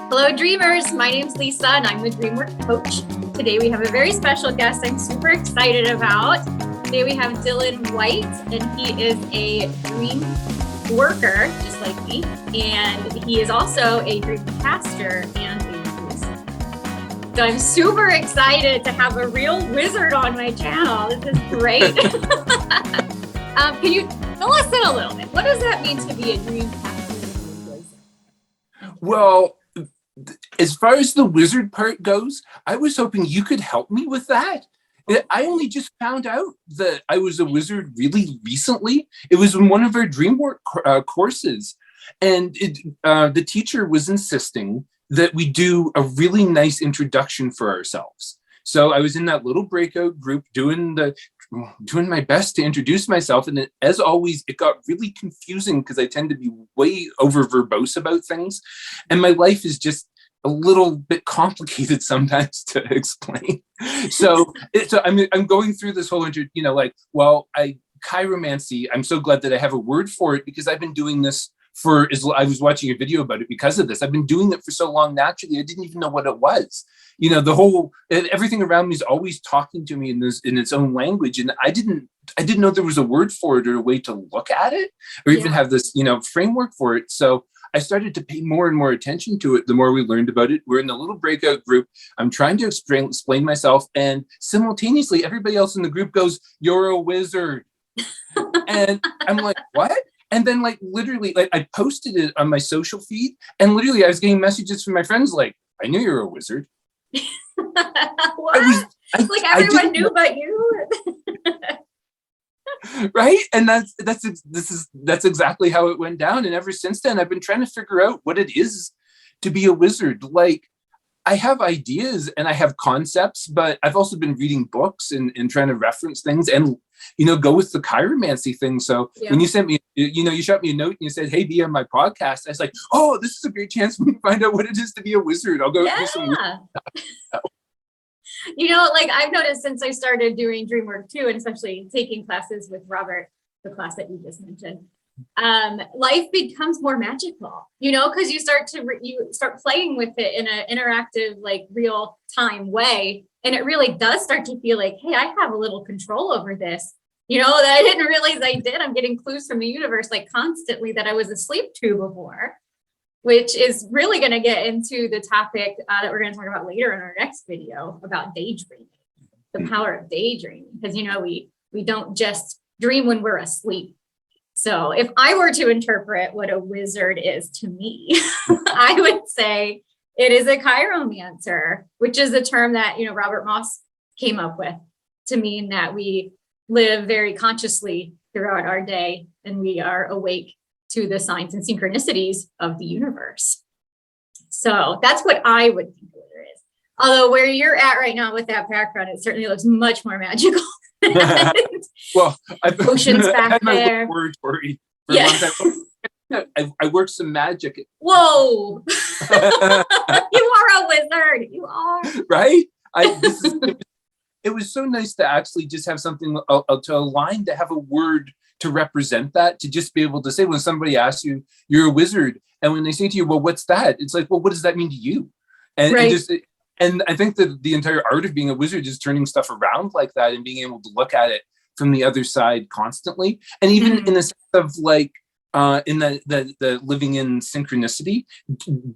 Hello, dreamers. My name's Lisa, and I'm the Dreamwork coach. Today we have a very special guest I'm super excited about. Today we have Dylon Whyte, and he is a dream worker, just like me, and he is also a dream caster and a producer. So I'm super excited to have a real wizard on my channel. This is great. Can you fill us in a little bit? What does that mean to be a dream caster and a wizard? Well, as far as the wizard part goes, I was hoping you could help me with that. I only just found out that I was a wizard really recently. It was in one of our Dreamwork courses. And the teacher was insisting that we do a really nice introduction for ourselves. So I was in that little breakout group doing my best to introduce myself. And as always, it got really confusing because I tend to be way over verbose about things. And my life is just a little bit complicated sometimes to explain. So I'm going through this whole, Kairomancy, I'm so glad that I have a word for it because I've been doing this I was watching a video about it because of this. I've been doing it for so long naturally, I didn't even know what it was. Everything around me is always talking to me in its own language. And I didn't know there was a word for it or a way to look at it or even have this, framework for it. So I started to pay more and more attention to it the more we learned about it. We're in a little breakout group. I'm trying to explain myself, and simultaneously everybody else in the group goes, "You're a wizard." And I'm like, what? And then literally I posted it on my social feed, and literally I was getting messages from my friends like, "I knew you were a wizard." What? Everyone knew but you. Right? And that's exactly how it went down. And ever since then, I've been trying to figure out what it is to be a wizard. I have ideas and I have concepts, but I've also been reading books and trying to reference things and, go with the Kairomancy thing. So when you sent me, you shot me a note and you said, "Hey, be on my podcast." I was like, "Oh, this is a great chance for me to find out what it is to be a wizard. I'll go do some." I've noticed since I started doing Dreamwork too, and especially taking classes with Robert, the class that you just mentioned, life becomes more magical, because you start playing with it in an interactive, real time way. And it really does start to feel like, hey, I have a little control over this, that I didn't realize I did. I'm getting clues from the universe, constantly that I was asleep to before, which is really going to get into the topic that we're going to talk about later in our next video about daydreaming, the power of daydreaming, because, we don't just dream when we're asleep. So if I were to interpret what a wizard is to me, I would say it is a chiromancer, which is a term that, Robert Moss came up with to mean that we live very consciously throughout our day and we are awake to the signs and synchronicities of the universe. So that's what I would think a wizard is. Although where you're at right now with that background, it certainly looks much more magical. Well, oceans back there. Laboratory for a long time. I worked some magic. Whoa! You are a wizard. You are. Right? It was so nice to actually just have something to align, to have a word to represent that, to just be able to say when somebody asks you, "You're a wizard," and when they say to you, "Well, what's that?" It's like, well, what does that mean to you? And I think that the entire art of being a wizard is turning stuff around like that and being able to look at it from the other side constantly. And even in the sense of in the living in synchronicity,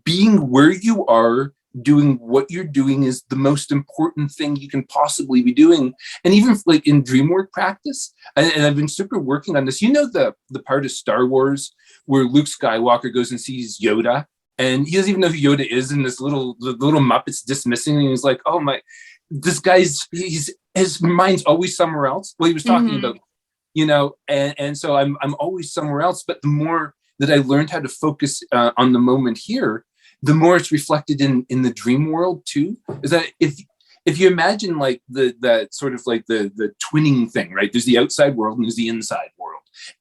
being where you are, doing what you're doing is the most important thing you can possibly be doing. And even in Dreamwork practice, and I've been super working on this, the part of Star Wars where Luke Skywalker goes and sees Yoda, and he doesn't even know who Yoda is, and the little Muppet's dismissing, and he's like, "Oh my, this guy's his mind's always somewhere else." Well, he was talking about, and so I'm always somewhere else. But the more that I learned how to focus on the moment here, the more it's reflected in the dream world too. Is that if you imagine the sort of the twinning thing, right? There's the outside world and there's the inside world.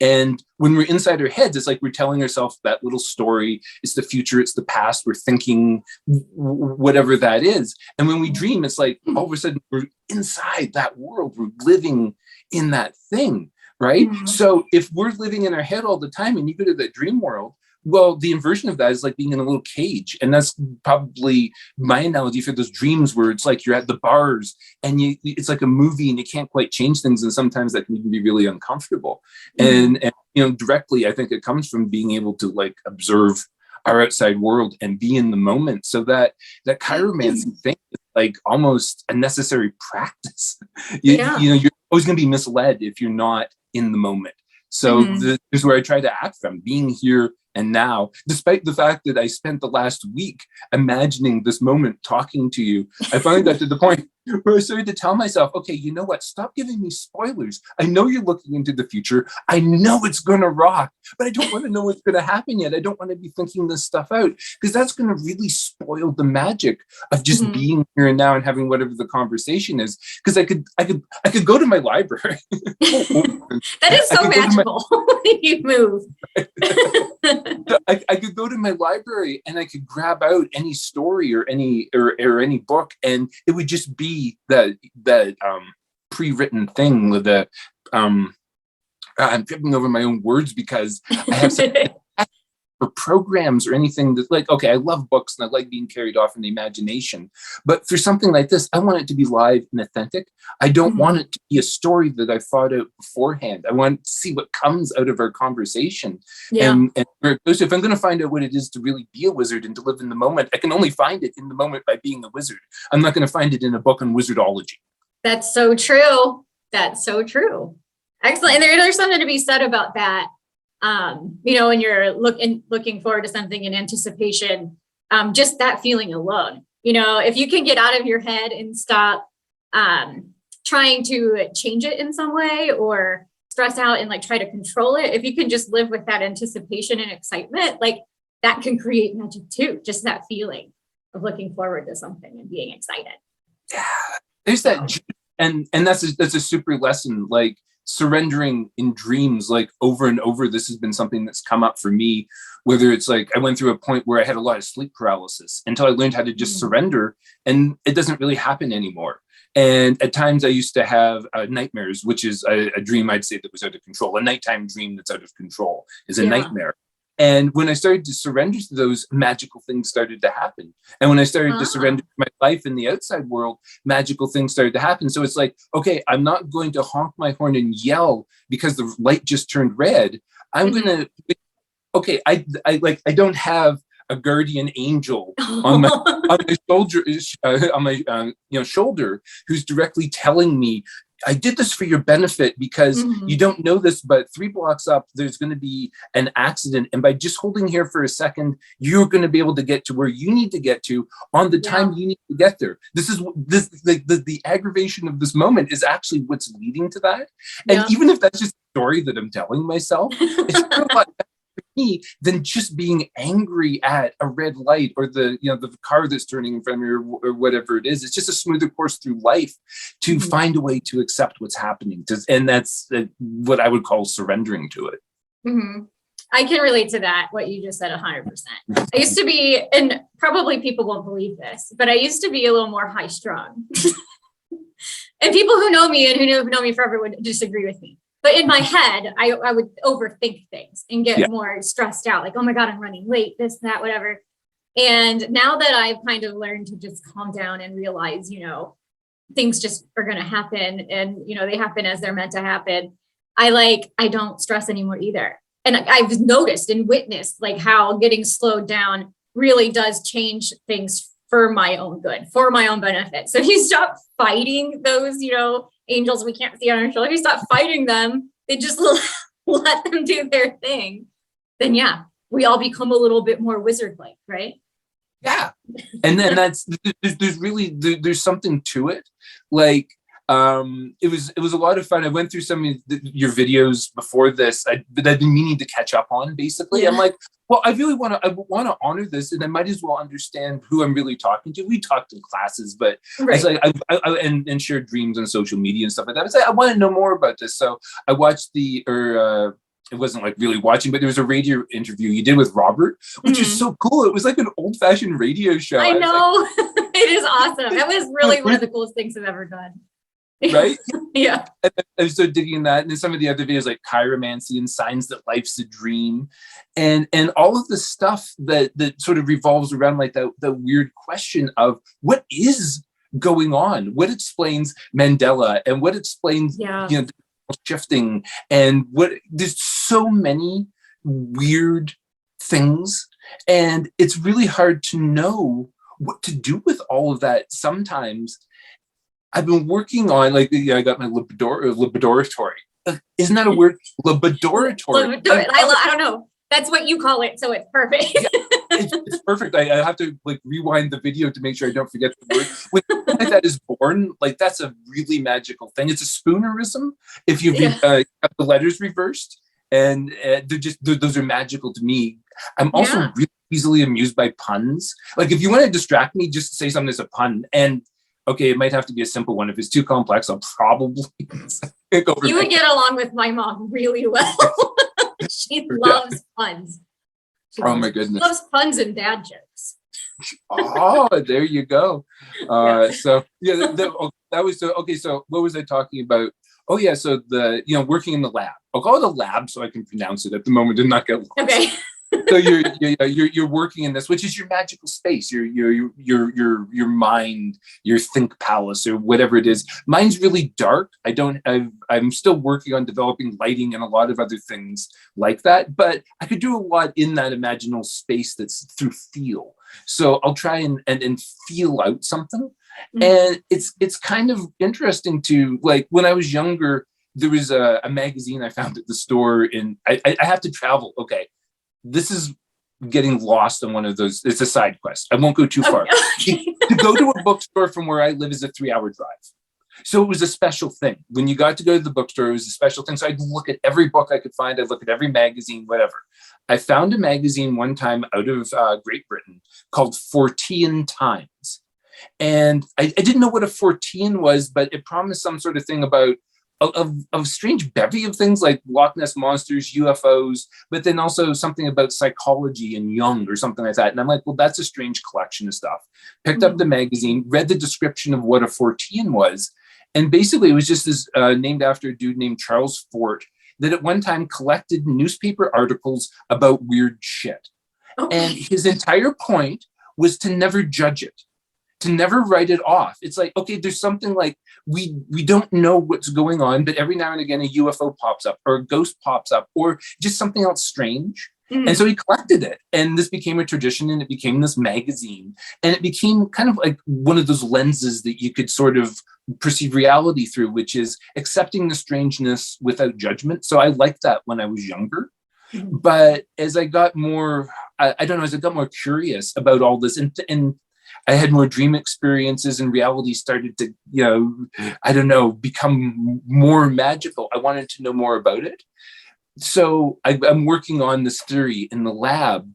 And when we're inside our heads, it's like we're telling ourselves that little story. It's the future, it's the past. We're thinking whatever that is. And when we dream, it's like all of a sudden we're inside that world. We're living in that thing, right? So if we're living in our head all the time and you go to that dream world, Well, the inversion of that is like being in a little cage. And that's probably my analogy for those dreams where it's like you're at the bars and it's like a movie and you can't quite change things. And sometimes that can even be really uncomfortable. And directly, I think it comes from being able to like observe our outside world and be in the moment. So that Kairomancy thing is like almost a necessary practice. You know, you're always going to be misled if you're not in the moment. So this is where I try to act from, being here and now, despite the fact that I spent the last week imagining this moment talking to you. I finally got to the point where I started to tell myself, okay, you know what? Stop giving me spoilers. I know you're looking into the future. I know it's going to rock, but I don't want to know what's going to happen yet. I don't want to be thinking this stuff out because that's going to really spoil the magic of just being here and now and having whatever the conversation is. Because I could go to my library. That is so magical when you move. I could go to my library and I could grab out any story or any book, and it would just be that pre-written thing with the I'm tripping over my own words because I have some or programs or anything that, like, okay, I love books and I like being carried off in the imagination, but for something like this, I want it to be live and authentic. I don't want it to be a story that I thought out beforehand. I want to see what comes out of our conversation. And where it goes. If I'm going to find out what it is to really be a wizard and to live in the moment, I can only find it in the moment by being a wizard. I'm not going to find it in a book on wizardology. That's so true. That's so true. Excellent. And there's something to be said about that. You know, when you're looking forward to something in anticipation, just that feeling alone, you know, if you can get out of your head and stop trying to change it in some way or stress out and like try to control it, if you can just live with that anticipation and excitement, like that can create magic too. Just that feeling of looking forward to something and being excited. Yeah, there's that, and that's a super lesson, like surrendering in dreams, like over and over. This has been something that's come up for me, whether it's like I went through a point where I had a lot of sleep paralysis until I learned how to just surrender, and it doesn't really happen anymore. And at times I used to have nightmares, which is a dream I'd say that was out of control. A nighttime dream that's out of control is a nightmare. And when I started to surrender to those, magical things started to happen. And when I started to surrender to my life in the outside world, magical things started to happen. So it's like, okay, I'm not going to honk my horn and yell because the light just turned red. I'm going to, okay, I don't have a guardian angel on my shoulder who's directly telling me, I did this for your benefit because you don't know this, but 3 blocks up, there's going to be an accident. And by just holding here for a second, you're going to be able to get to where you need to get to on the time you need to get there. The aggravation of this moment is actually what's leading to that. And even if that's just a story that I'm telling myself, it's a lot better for me than just being angry at a red light or the car that's turning in front of me or whatever it is. It's just a smoother course through life to find a way to accept what's happening. And that's what I would call surrendering to it. I can relate to that, what you just said 100%. I used to be, and probably people won't believe this, but I used to be a little more high strung. And people who know me and who know me forever would disagree with me. But in my head, I would overthink things and get more stressed out. Like, oh my God, I'm running late, this, that, whatever. And now that I've kind of learned to just calm down and realize, things just are going to happen and, they happen as they're meant to happen. I don't stress anymore either. And I've noticed and witnessed like how getting slowed down really does change things for my own good, for my own benefit. So if you stop fighting those, angels we can't see on our shoulder, if you stop fighting them, they just let them do their thing, then we all become a little bit more wizard-like, right? Yeah. And then there's something to it. Like, it was a lot of fun. I went through some of your videos before this, that I've been meaning to catch up on, basically. I'm like, well, I want to honor this, and I might as well understand who I'm really talking to. We talked in classes, but and shared dreams on social media and stuff like that. I was like, I want to know more about this. So I watched it wasn't like really watching, but there was a radio interview you did with Robert, which is so cool. It was like an old-fashioned radio show. I know. It is awesome. That was really one of the coolest things I've ever done. right? Yeah. And I started digging that, and then some of the other videos like Kairomancy and signs that life's a dream, and all of the stuff that sort of revolves around like the weird question of what is going on, what explains Mandela, and what explains Yeah. shifting, and what there's so many weird things, and it's really hard to know what to do with all of that sometimes. I've been working on, like, I got my laboratory. Isn't that a word? Laboratory. I don't know. That's what you call it, so it's perfect. Yeah, it's perfect. I have to like rewind the video to make sure I don't forget the word. When something like that is born, like that's a really magical thing. It's a spoonerism if you have the letters reversed, and those are magical to me. I'm also really easily amused by puns. Like if you want to distract me, just say something that's a pun, and okay, it might have to be a simple one. If it's too complex, I'll probably go for You would get along with my mom really well. She loves puns. Oh my goodness. Loves puns and dad jokes. Oh, there you go. So that was so okay. So what was I talking about? Oh yeah, so the working in the lab. I'll call it a lab so I can pronounce it at the moment and not get lost. Okay. So you're working in this, which is your magical space, your mind, your think palace, or whatever it is. Mine's really dark. I'm still working on developing lighting and a lot of other things like that, but I could do a lot in that imaginal space that's through feel. So I'll try and feel out something. Mm-hmm. And it's kind of interesting to, like, when I was younger, there was a magazine I found at the store, and I have to travel. Okay. This is getting lost on one of those. It's a side quest. I won't go too far. Okay. To go to a bookstore from where I live is a 3-hour drive. So it was a special thing. When you got to go to the bookstore, it was a special thing. So I'd look at every book I could find. I'd look at every magazine, whatever. I found a magazine one time out of Great Britain called Fortean Times. And I didn't know what a Fortean was, but it promised some sort of thing about a strange bevy of things like Loch Ness monsters, UFOs, but then also something about psychology and Jung or something like that. And I'm like, well, that's a strange collection of stuff. Picked up the magazine, read the description of what a Fortean was. And basically it was just this named after a dude named Charles Fort that at one time collected newspaper articles about weird shit. Okay. And his entire point was to never judge it, to never write it off. It's like, okay, there's something like, we don't know what's going on, but every now and again a UFO pops up or a ghost pops up or just something else strange. Mm-hmm. And so he collected it, and this became a tradition, and it became this magazine, and it became kind of like one of those lenses that you could sort of perceive reality through, which is accepting the strangeness without judgment. So I liked that when I was younger. Mm-hmm. But as I got more, as I got more curious about all this, and I had more dream experiences, and reality started to, become more magical. I wanted to know more about it. So I'm working on this theory in the lab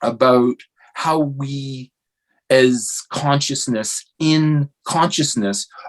about how we, as consciousness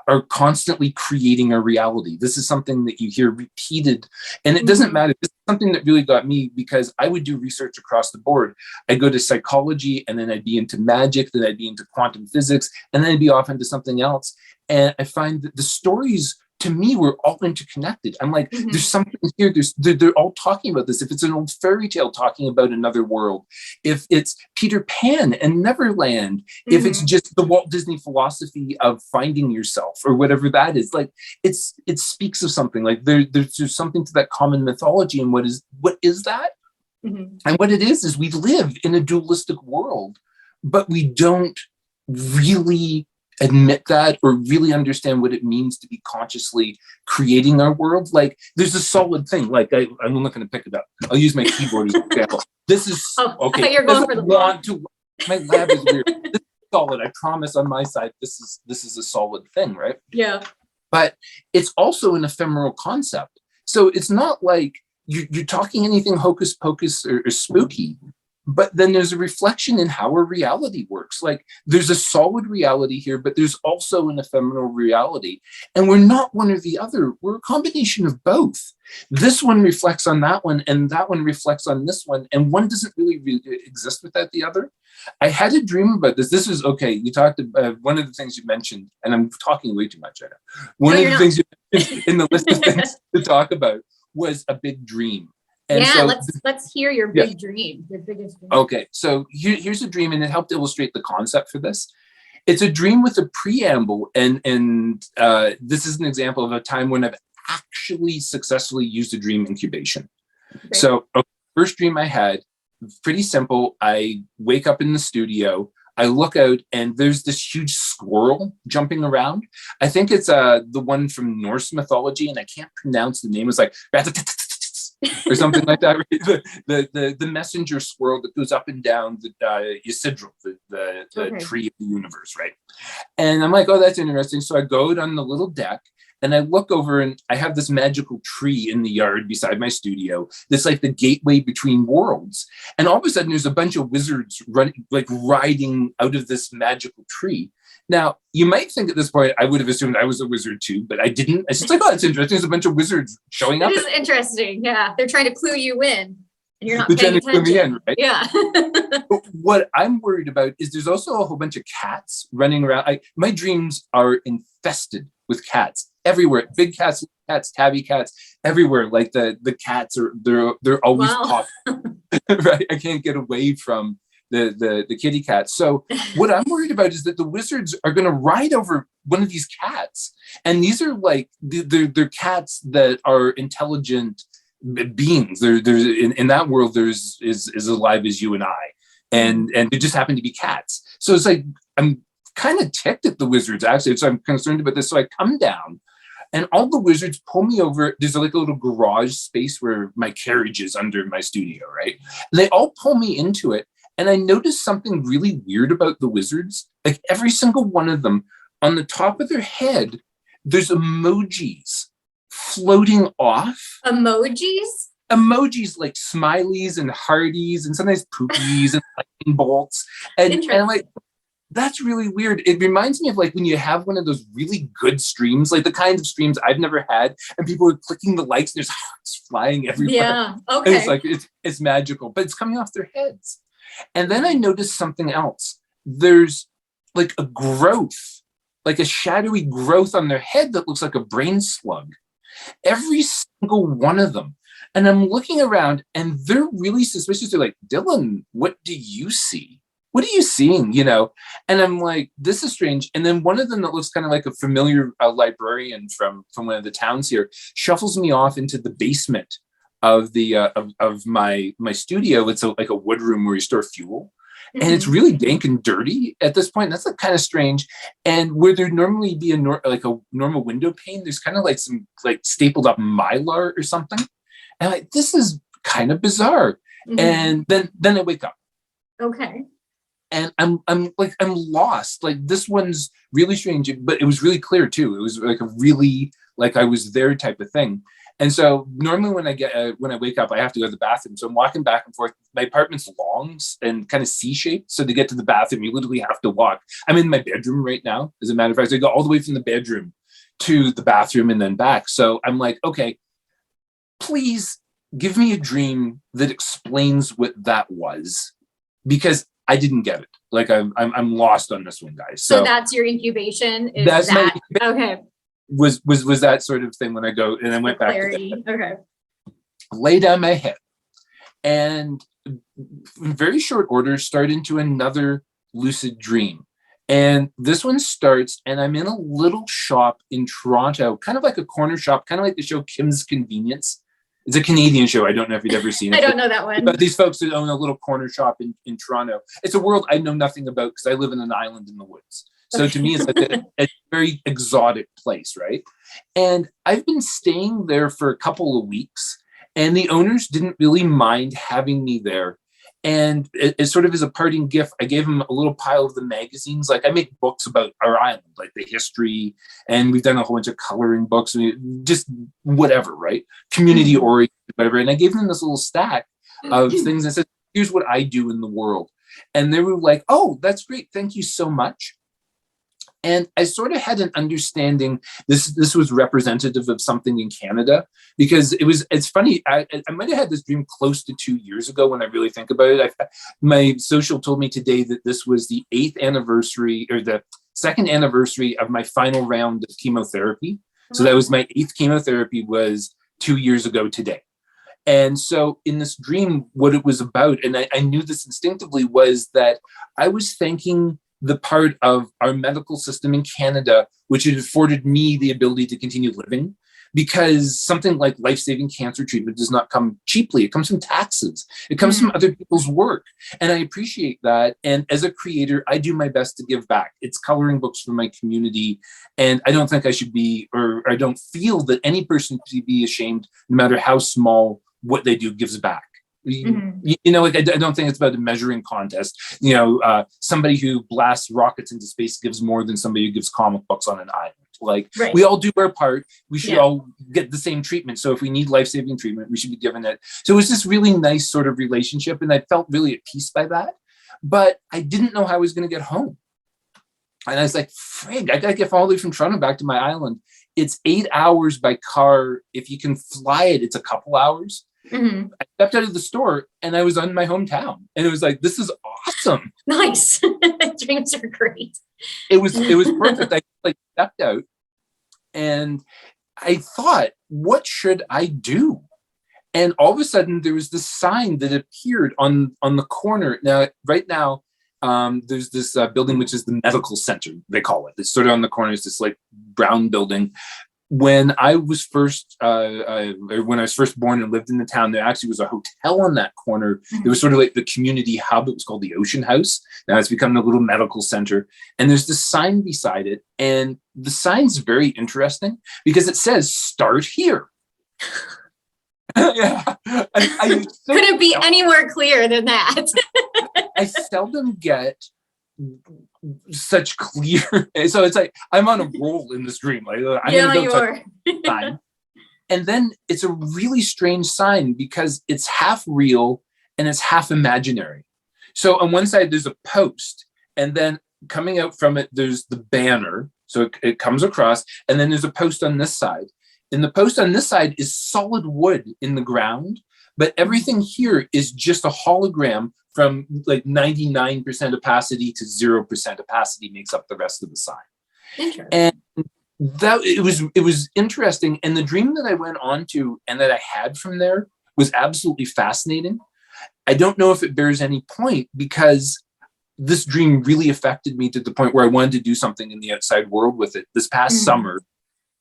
are constantly creating a reality. This is something that you hear repeated, and it doesn't matter. This is something that really got me, because I would do research across the board. I'd go to psychology, and then I'd be into magic, then I'd be into quantum physics, and then I'd be off into something else. And I find that the stories, to me, were all interconnected. I'm like, there's something here. They're all talking about this. If it's an old fairy tale talking about another world, if it's Peter Pan and Neverland, if it's just the Walt Disney philosophy of finding yourself or whatever that is, like it speaks of something. Like there's something to that common mythology. And what is that? Mm-hmm. And what it is we live in a dualistic world, but we don't really admit that or really understand what it means to be consciously creating our world. Like there's a solid thing. Like I'm not going to pick it up. I'll use my keyboard as an example. This is okay. You're going for the my lab is weird. This is solid. I promise on my side, this is a solid thing, right? Yeah. But it's also an ephemeral concept. So it's not like you're talking anything hocus pocus or spooky, But then there's a reflection in how our reality works. Like there's a solid reality here, but there's also an ephemeral reality. And we're not one or the other. We're a combination of both. This one reflects on that one, and that one reflects on this one. And one doesn't really exist without the other. I had a dream about this. This is okay. You talked about one of the things you mentioned, and I'm talking way too much right now. One of the things you mentioned in the list of things to talk about was a big dream. And yeah, so, let's hear your big dream, your biggest dream. Okay, so here's a dream, and it helped illustrate the concept for this. It's a dream with a preamble, and this is an example of a time when I've actually successfully used a dream incubation. Great. So, first dream I had, pretty simple. I wake up in the studio, I look out, and there's this huge squirrel jumping around. I think it's the one from Norse mythology, and I can't pronounce the name. It's like or something like that. The messenger squirrel that goes up and down the Ysidril, the tree of the universe, right? And I'm like, oh, that's interesting. So I go out on the little deck and I look over, and I have this magical tree in the yard beside my studio. That's like the gateway between worlds. And all of a sudden there's a bunch of wizards riding out of this magical tree. Now, you might think at this point, I would have assumed I was a wizard too, but I didn't. I was just like, oh, it's interesting. There's a bunch of wizards showing up. It is interesting. Yeah. They're trying to clue you in, and you're not paying attention. Clue me in, right? Yeah. But what I'm worried about is there's also a whole bunch of cats running around. My dreams are infested with cats everywhere. Big cats, tabby cats, everywhere. Like the cats they're always popping. Right? I can't get away from the kitty cat. So what I'm worried about is that the wizards are going to ride over one of these cats, and these are like they're cats that are intelligent beings. They're in that world. There's as alive as you and I, and they just happen to be cats. So it's like I'm kind of ticked at the wizards actually. So I'm concerned about this. So I come down, and all the wizards pull me over. There's like a little garage space where my carriage is under my studio, right? And they all pull me into it. And I noticed something really weird about the wizards. Like every single one of them, on the top of their head, there's emojis floating off. Emojis? Emojis like smileys and hearties and sometimes poopies and lightning bolts. And I'm like, that's really weird. It reminds me of like when you have one of those really good streams, like the kinds of streams I've never had, and people are clicking the likes and there's hearts flying everywhere. Yeah, okay. And it's like, it's magical, but it's coming off their heads. And then I noticed something else. There's like a growth, like a shadowy growth on their head that looks like a brain slug. Every single one of them. And I'm looking around and they're really suspicious. They're like, Dylon, what do you see? What are you seeing? You know? And I'm like, this is strange. And then one of them that looks kind of like a familiar librarian from one of the towns here shuffles me off into the basement of the of my studio. It's like a wood room where you store fuel, and it's really dank and dirty at this point. That's like kind of strange. And where there'd normally be a normal window pane, there's kind of like some like stapled up mylar or something. And like, this is kind of bizarre. And then I wake up. Okay. And I'm lost. Like this one's really strange, but it was really clear too. It was like a really like I was there type of thing. And so normally when I wake up, I have to go to the bathroom. So I'm walking back and forth. My apartment's long and kind of C-shaped. So to get to the bathroom, you literally have to walk. I'm in my bedroom right now. As a matter of fact, I go all the way from the bedroom to the bathroom and then back. So I'm like, okay, please give me a dream that explains what that was, because I didn't get it. Like I'm lost on this one, guys. So that's your incubation. Okay. Was that sort of thing when I go and I went back to okay. Lay down my head, and in very short order start into another lucid dream. And this one starts, and I'm in a little shop in Toronto, kind of like a corner shop, kind of like the show Kim's Convenience. It's a Canadian show. I don't know if you'd ever seen it. I don't know that one. But these folks that own a little corner shop in Toronto. It's a world I know nothing about because I live in an island in the woods. So to me, it's like a very exotic place, right? And I've been staying there for a couple of weeks, and the owners didn't really mind having me there. And it sort of as a parting gift, I gave them a little pile of the magazines. Like I make books about our island, like the history, and we've done a whole bunch of coloring books, just whatever, right? Community oriented, whatever. And I gave them this little stack of things. I said, here's what I do in the world. And they were like, oh, that's great. Thank you so much. And I sort of had an understanding this was representative of something in Canada, because it's funny. I might have had this dream close to 2 years ago when I really think about it. My social told me today that this was the 8th anniversary, or the 2nd anniversary of my final round of chemotherapy. So that was my 8th chemotherapy, was 2 years ago today. And so in this dream, what it was about, and I knew this instinctively, was that I was thanking the part of our medical system in Canada, which had afforded me the ability to continue living, because something like life-saving cancer treatment does not come cheaply. It comes from taxes. It comes from other people's work. And I appreciate that. And as a creator, I do my best to give back. It's coloring books for my community. And I don't think I should be, or I don't feel that any person should be ashamed, no matter how small what they do gives back. You know, like I don't think it's about a measuring contest. You know, somebody who blasts rockets into space gives more than somebody who gives comic books on an island. Like, we all do our part. We should all get the same treatment. So if we need life-saving treatment, we should be given it. So it was this really nice sort of relationship, and I felt really at peace by that. But I didn't know how I was going to get home. And I was like, frig, I got to get all the way from Toronto back to my island. It's 8 hours by car. If you can fly it, it's a couple hours. I stepped out of the store and I was in my hometown, and it was like, this is awesome. Nice. Dreams are great. It was perfect. I like stepped out and I thought, what should I do? And all of a sudden there was this sign that appeared on the corner. Now, right now, there's this building, which is the medical center, they call it. It's sort of on the corner. It's this like brown building. When I was first born and lived in the town, there actually was a hotel on that corner. It was sort of like the community hub. It was called the Ocean House. Now it's become a little medical center. And there's this sign beside it. And the sign's very interesting because it says, "Start here." Yeah. Couldn't be any more clear than that. I seldom get such clear, so it's like I'm on a roll in this dream. Like, I'm gonna go sign. And then it's a really strange sign because it's half real and it's half imaginary. So on one side there's a post, and then coming out from it there's the banner. So it comes across, and then there's a post on this side. And the post on this side is solid wood in the ground, but everything here is just a hologram from like 99% opacity to 0% opacity makes up the rest of the sign. Interesting. And that it was interesting. And the dream that I went on to and that I had from there was absolutely fascinating. I don't know if it bears any point, because this dream really affected me to the point where I wanted to do something in the outside world with it. This past summer,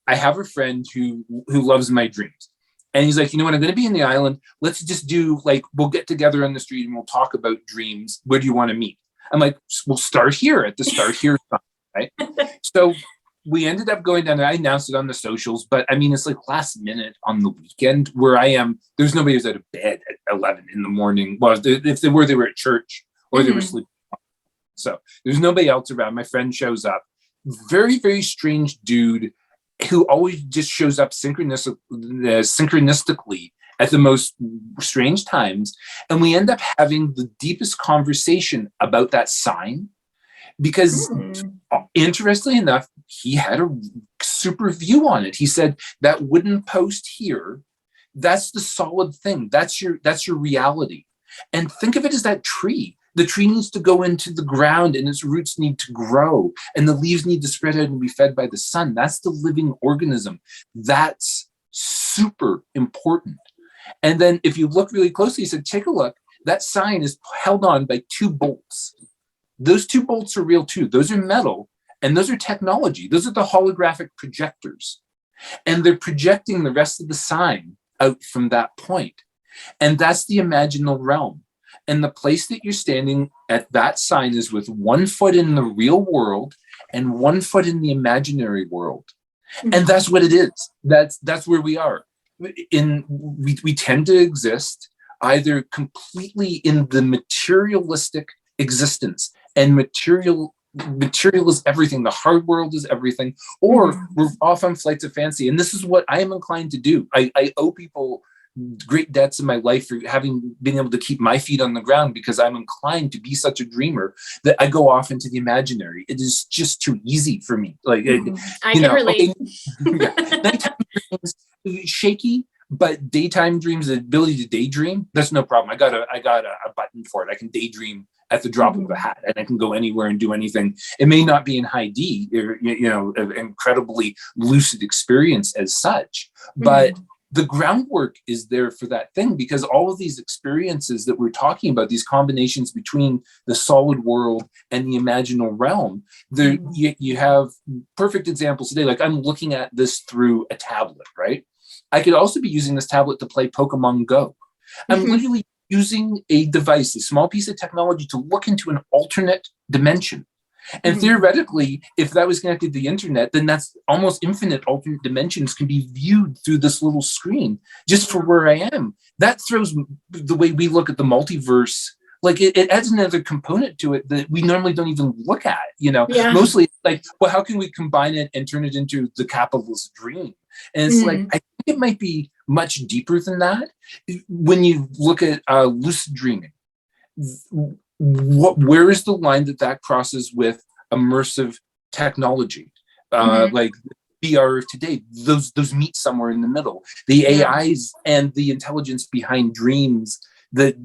I have a friend who loves my dreams. And he's like, you know what, I'm going to be in the island. Let's just do, like, we'll get together on the street and we'll talk about dreams. Where do you want to meet? I'm like, we'll start here at the Start Here sign, right? So we ended up going down there. I announced it on the socials, but I mean, it's like last minute on the weekend where I am. There's nobody who's out of bed at 11 in the morning. Well, if they were at church or they were sleeping. So there's nobody else around. My friend shows up. Very, very strange dude who always just shows up synchronistically at the most strange times. And we end up having the deepest conversation about that sign because, interestingly enough, he had a super view on it. He said, that wooden post here, that's the solid thing. That's your reality. And think of it as that tree. The tree needs to go into the ground and its roots need to grow and the leaves need to spread out and be fed by the sun. That's the living organism. That's super important. And then if you look really closely, he said, take a look. That sign is held on by 2 bolts. Those 2 bolts are real too. Those are metal and those are technology. Those are the holographic projectors. And they're projecting the rest of the sign out from that point. And that's the imaginal realm. And the place that you're standing at that sign is with 1 foot in the real world and 1 foot in the imaginary world. And that's what it is. That's where we are. We tend to exist either completely in the materialistic existence, and material is everything. The hard world is everything, or we're off on flights of fancy. And this is what I am inclined to do. I owe people great debts in my life for having been able to keep my feet on the ground because I'm inclined to be such a dreamer that I go off into the imaginary. It is just too easy for me. Like, I can relate. Okay, yeah. Nighttime dreams, shaky, but daytime dreams, the ability to daydream, that's no problem. I got a button for it. I can daydream at the drop of a hat, and I can go anywhere and do anything. It may not be in high D, or, an incredibly lucid experience as such, but the groundwork is there for that thing, because all of these experiences that we're talking about, these combinations between the solid world and the imaginal realm, there you have perfect examples today. Like, I'm looking at this through a tablet, right? I could also be using this tablet to play Pokemon Go. I'm literally using a device, a small piece of technology, to look into an alternate dimension. And theoretically, if that was connected to the internet, then that's almost infinite alternate dimensions can be viewed through this little screen just for where I am. That throws the way we look at the multiverse, like it adds another component to it that we normally don't even look at, Mostly like, well, how can we combine it and turn it into the capitalist dream? And it's like, I think it might be much deeper than that. When you look at lucid dreaming, where is the line that crosses with immersive technology, like VR of today? Those meet somewhere in the middle. The AIs and the intelligence behind dreams, that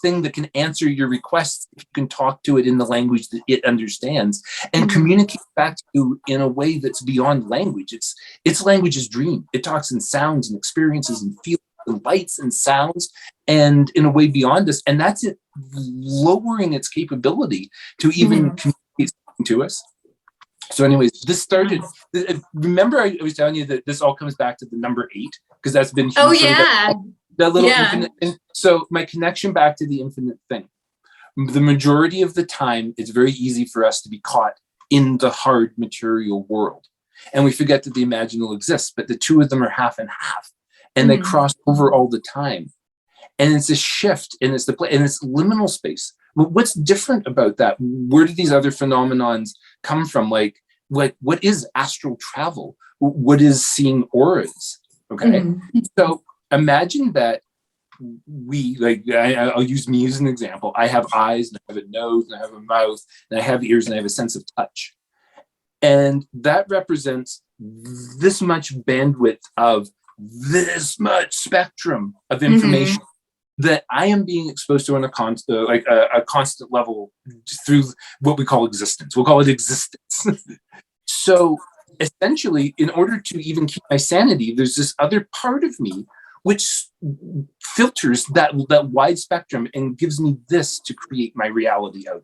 thing that can answer your requests if you can talk to it in the language that it understands and communicate back to you in a way that's beyond language. Its language is dream. It talks in sounds and experiences and feels and lights and sounds, and in a way beyond us. And that's it lowering its capability to even communicate something to us. So anyways, this started, remember I was telling you that this all comes back to the number 8, because that's been huge. Oh yeah. That little infinite thing. So my connection back to the infinite thing. The majority of the time, it's very easy for us to be caught in the hard material world. And we forget that the imaginal exists, but the two of them are half and half. And they cross over all the time. And it's a shift, and it's and it's liminal space. But what's different about that? Where do these other phenomenons come from? Like what is astral travel? What is seeing auras? Okay. So imagine that I'll use me as an example. I have eyes, and I have a nose, and I have a mouth, and I have ears, and I have a sense of touch. And that represents this much bandwidth of this much spectrum of information that I am being exposed to on a constant level through what we call existence. We'll call it existence. So essentially, in order to even keep my sanity, there's this other part of me which filters that wide spectrum and gives me this to create my reality out of.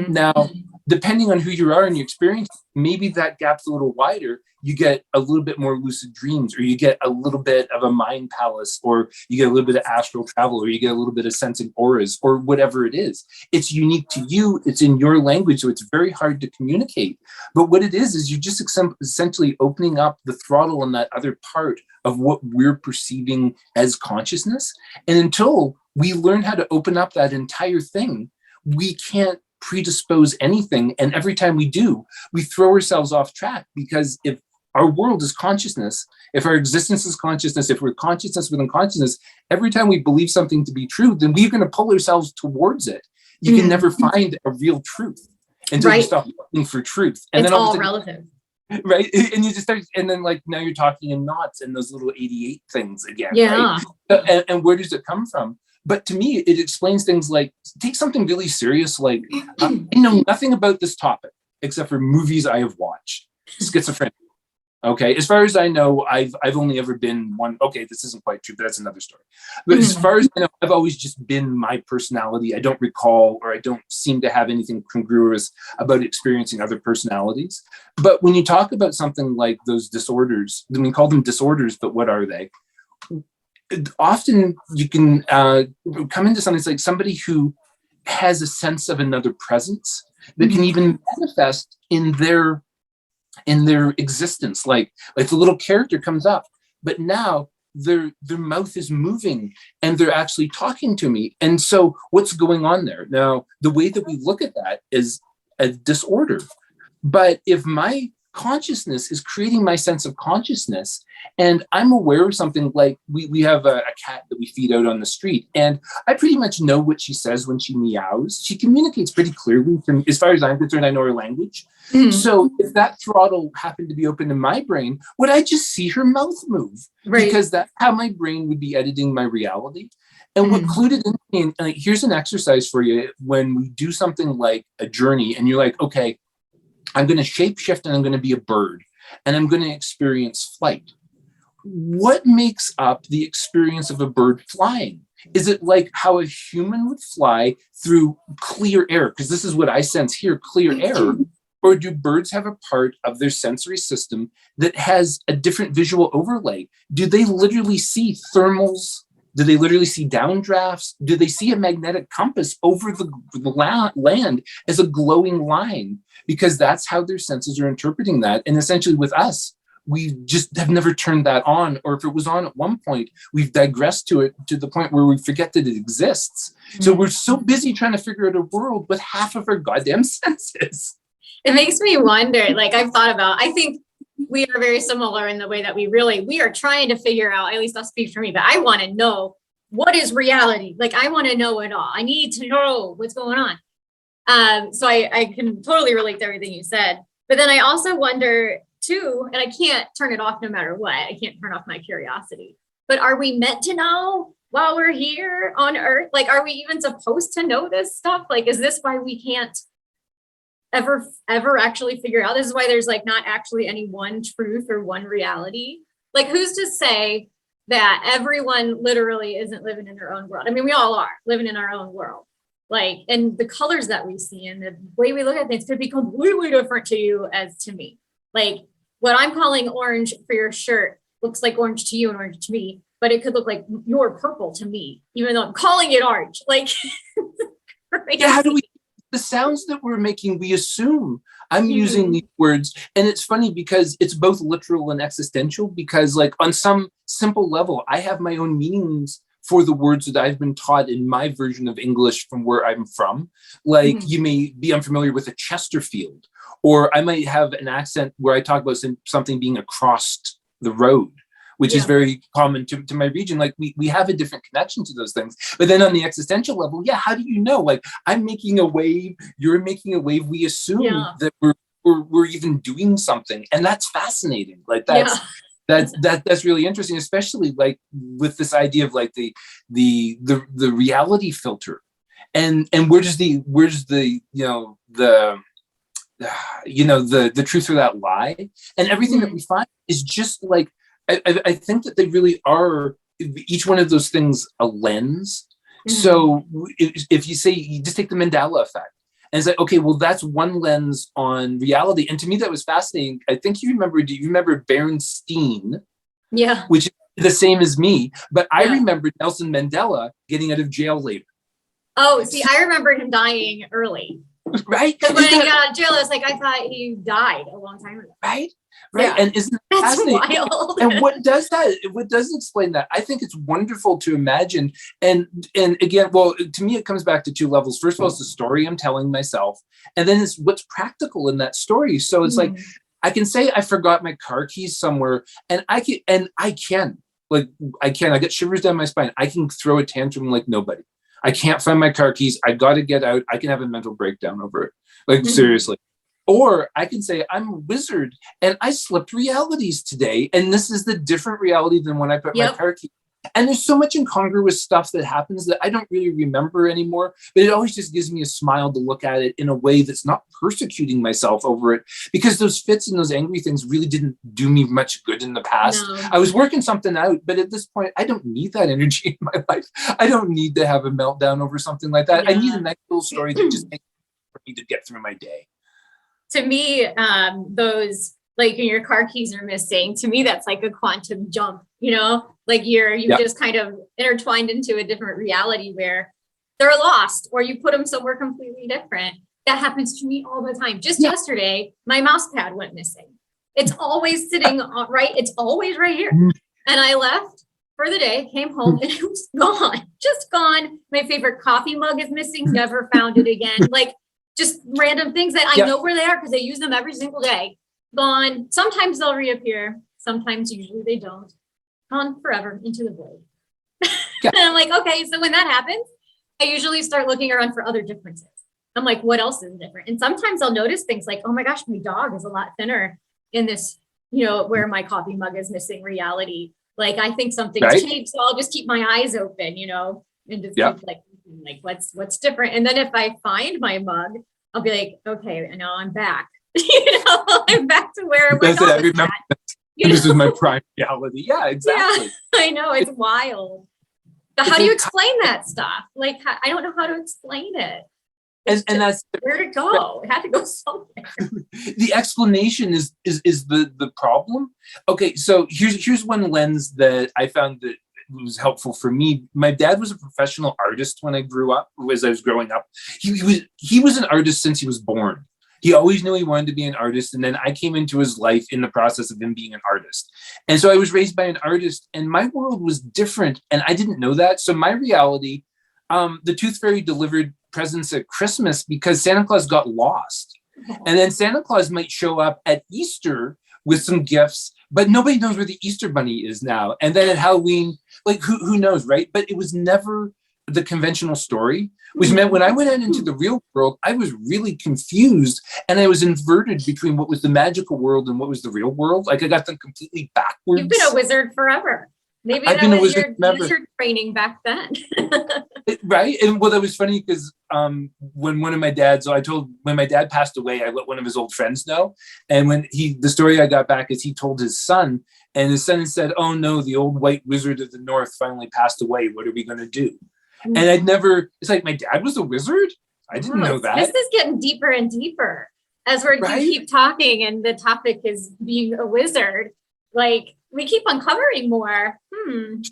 Now, depending on who you are and your experience, maybe that gap's a little wider. You get a little bit more lucid dreams, or you get a little bit of a mind palace, or you get a little bit of astral travel, or you get a little bit of sensing auras, or whatever it is. It's unique to you. It's in your language, so it's very hard to communicate. But what it is you're just essentially opening up the throttle on that other part of what we're perceiving as consciousness. And until we learn how to open up that entire thing, we can't predispose anything. And every time we do, we throw ourselves off track, because if our world is consciousness, if our existence is consciousness, if we're consciousness within consciousness, every time we believe something to be true, then we're going to pull ourselves towards it. You can never find a real truth until you stop looking for truth. And it's then all relative. Right. And you just start, and then like now you're talking in knots and those little 88 things again. Right? And where does it come from? But to me, it explains things like, take something really serious, like I know nothing about this topic except for movies I have watched. Schizophrenia. Okay, as far as I know, I've only ever been one. Okay, this isn't quite true, but that's another story. But as far as I know, I've always just been my personality. I don't recall, or I don't seem to have anything congruous about experiencing other personalities. But when you talk about something like those disorders, then we call them disorders, but what are they? Often you can come into something that's like somebody who has a sense of another presence that can even manifest in their existence, like the little character comes up, but now their mouth is moving and they're actually talking to me. And so what's going on there? Now, the way that we look at that is a disorder. But if my consciousness is creating my sense of consciousness. And I'm aware of something like we have a cat that we feed out on the street. And I pretty much know what she says when she meows. She communicates pretty clearly. From, as far as I'm concerned, I know her language. Mm-hmm. So if that throttle happened to be open in my brain, would I just see her mouth move? Right. Because that's how my brain would be editing my reality. And what clued it in, like, here's an exercise for you when we do something like a journey and you're like, okay, I'm going to shapeshift and I'm going to be a bird and I'm going to experience flight. What makes up the experience of a bird flying? Is it like how a human would fly through clear air? Because this is what I sense here, clear air. Or do birds have a part of their sensory system that has a different visual overlay? Do they literally see thermals? Do they literally see downdrafts? Do they see a magnetic compass over the land as a glowing line? Because that's how their senses are interpreting that. And essentially with us, we just have never turned that on. Or if it was on at one point, we've digressed to it to the point where we forget that it exists. Mm-hmm. So we're so busy trying to figure out a world with half of our goddamn senses. It makes me wonder, like I've thought about, I think we are very similar in the way that we are trying to figure out, at least I'll speak for me, but I want to know what is reality? Like, I want to know it all. I need to know what's going on. So I can totally relate to everything you said, but then I also wonder too, and I can't turn it off no matter what. I can't turn off my curiosity, but are we meant to know while we're here on Earth? Like, are we even supposed to know this stuff? Like, is this why we can't ever actually figure out? This is why there's like not actually any one truth or one reality. Like, who's to say that everyone literally isn't living in their own world? I mean, we all are living in our own world. Like, and the colors that we see and the way we look at things could be completely different to you as to me. Like, what I'm calling orange for your shirt looks like orange to you and orange to me, but it could look like your purple to me, even though I'm calling it orange. Like, yeah, how do we? The sounds that we're making, we assume. I'm using these words, and it's funny because it's both literal and existential, because like on some simple level, I have my own meanings for the words that I've been taught in my version of English from where I'm from. Like you may be unfamiliar with a Chesterfield, or I might have an accent where I talk about something being across the road, which is very common to my region. Like we have a different connection to those things. But then on the existential level, how do you know? Like I'm making a wave, you're making a wave. We assume that we're even doing something. And that's fascinating. Like that's really interesting, especially like with this idea of like the reality filter. And where's the truth or that lie? And everything that we find is just like, I think that they really are, each one of those things, a lens. So if you say, you just take the Mandela effect and it's like, okay, well, that's one lens on reality. And to me, that was fascinating. I think do you remember Bernstein? Yeah. Which is the same as me, but I remember Nelson Mandela getting out of jail later. Oh, see, I remembered him dying early. Right? Because when he got out of jail, I was like, I thought he died a long time ago. Right? Right. Yeah. And isn't that fascinating? Wild. And what does explain that? I think it's wonderful to imagine. And again, well, to me, it comes back to two levels. First of all, it's the story I'm telling myself. And then it's what's practical in that story. So it's like, I can say I forgot my car keys somewhere, and I get shivers down my spine. I can throw a tantrum like nobody. I can't find my car keys. I got to get out. I can have a mental breakdown over it. Like seriously. Or I can say I'm a wizard and I slipped realities today. And this is the different reality than when I put my car key. And there's so much incongruous stuff that happens that I don't really remember anymore, but it always just gives me a smile to look at it in a way that's not persecuting myself over it, because those fits and those angry things really didn't do me much good in the past. No. I was working something out, but at this point, I don't need that energy in my life. I don't need to have a meltdown over something like that. Yeah. I need a nice little story that just makes for me to get through my day. To me, those, like when your car keys are missing, to me, that's like a quantum jump, like you've just kind of intertwined into a different reality where they're lost, or you put them somewhere completely different. That happens to me all the time. Just yesterday, my mouse pad went missing. It's always sitting right. It's always right here. And I left for the day, came home, and it was gone, just gone. My favorite coffee mug is missing. Never found it again. Like just random things that I know where they are because I use them every single day. gone. Sometimes they'll reappear. Sometimes, usually they don't. Gone forever into the void. Yeah. And I'm like, okay, so when that happens, I usually start looking around for other differences. I'm like, what else is different? And sometimes I'll notice things like, oh my gosh, my dog is a lot thinner in this, where my coffee mug is missing reality. Like, I think something's Right. changed, so I'll just keep my eyes open, and just Yeah. keep like what's different. And then if I find my mug, I'll be like, okay, now I'm back. I'm back to where my That's it. I dog was remember at. this is my prime reality. Yeah, exactly. Yeah, I know, it's wild. But how do you explain that stuff? Like, I don't know how to explain it. And that's Where'd it go? It had to go somewhere. the explanation is the problem. Okay, so here's one lens that I found that was helpful for me. My dad was a professional artist when I grew up, as I was growing up. He was an artist since he was born. He always knew he wanted to be an artist, and then I came into his life in the process of him being an artist. And so I was raised by an artist, and my world was different, and I didn't know that. So my reality, the Tooth Fairy delivered presents at Christmas because Santa Claus got lost. And then Santa Claus might show up at Easter with some gifts, but nobody knows where the Easter Bunny is now. And then at Halloween, like who knows, right? But it was never the conventional story, which meant when I went out into the real world, I was really confused and I was inverted between what was the magical world and what was the real world. Like I got them completely backwards. You've been a wizard forever. Maybe I've that been a was wizard your forever. wizard training back then. Right. And well, that was funny because when my dad passed away, I let one of his old friends know. And the story I got back is he told his son, and his son said, "Oh no, the old white wizard of the north finally passed away. What are we going to do?" And it's like, my dad was a wizard? I didn't know that. This is getting deeper and deeper as we keep talking, and the topic is being a wizard. Like, we keep uncovering more.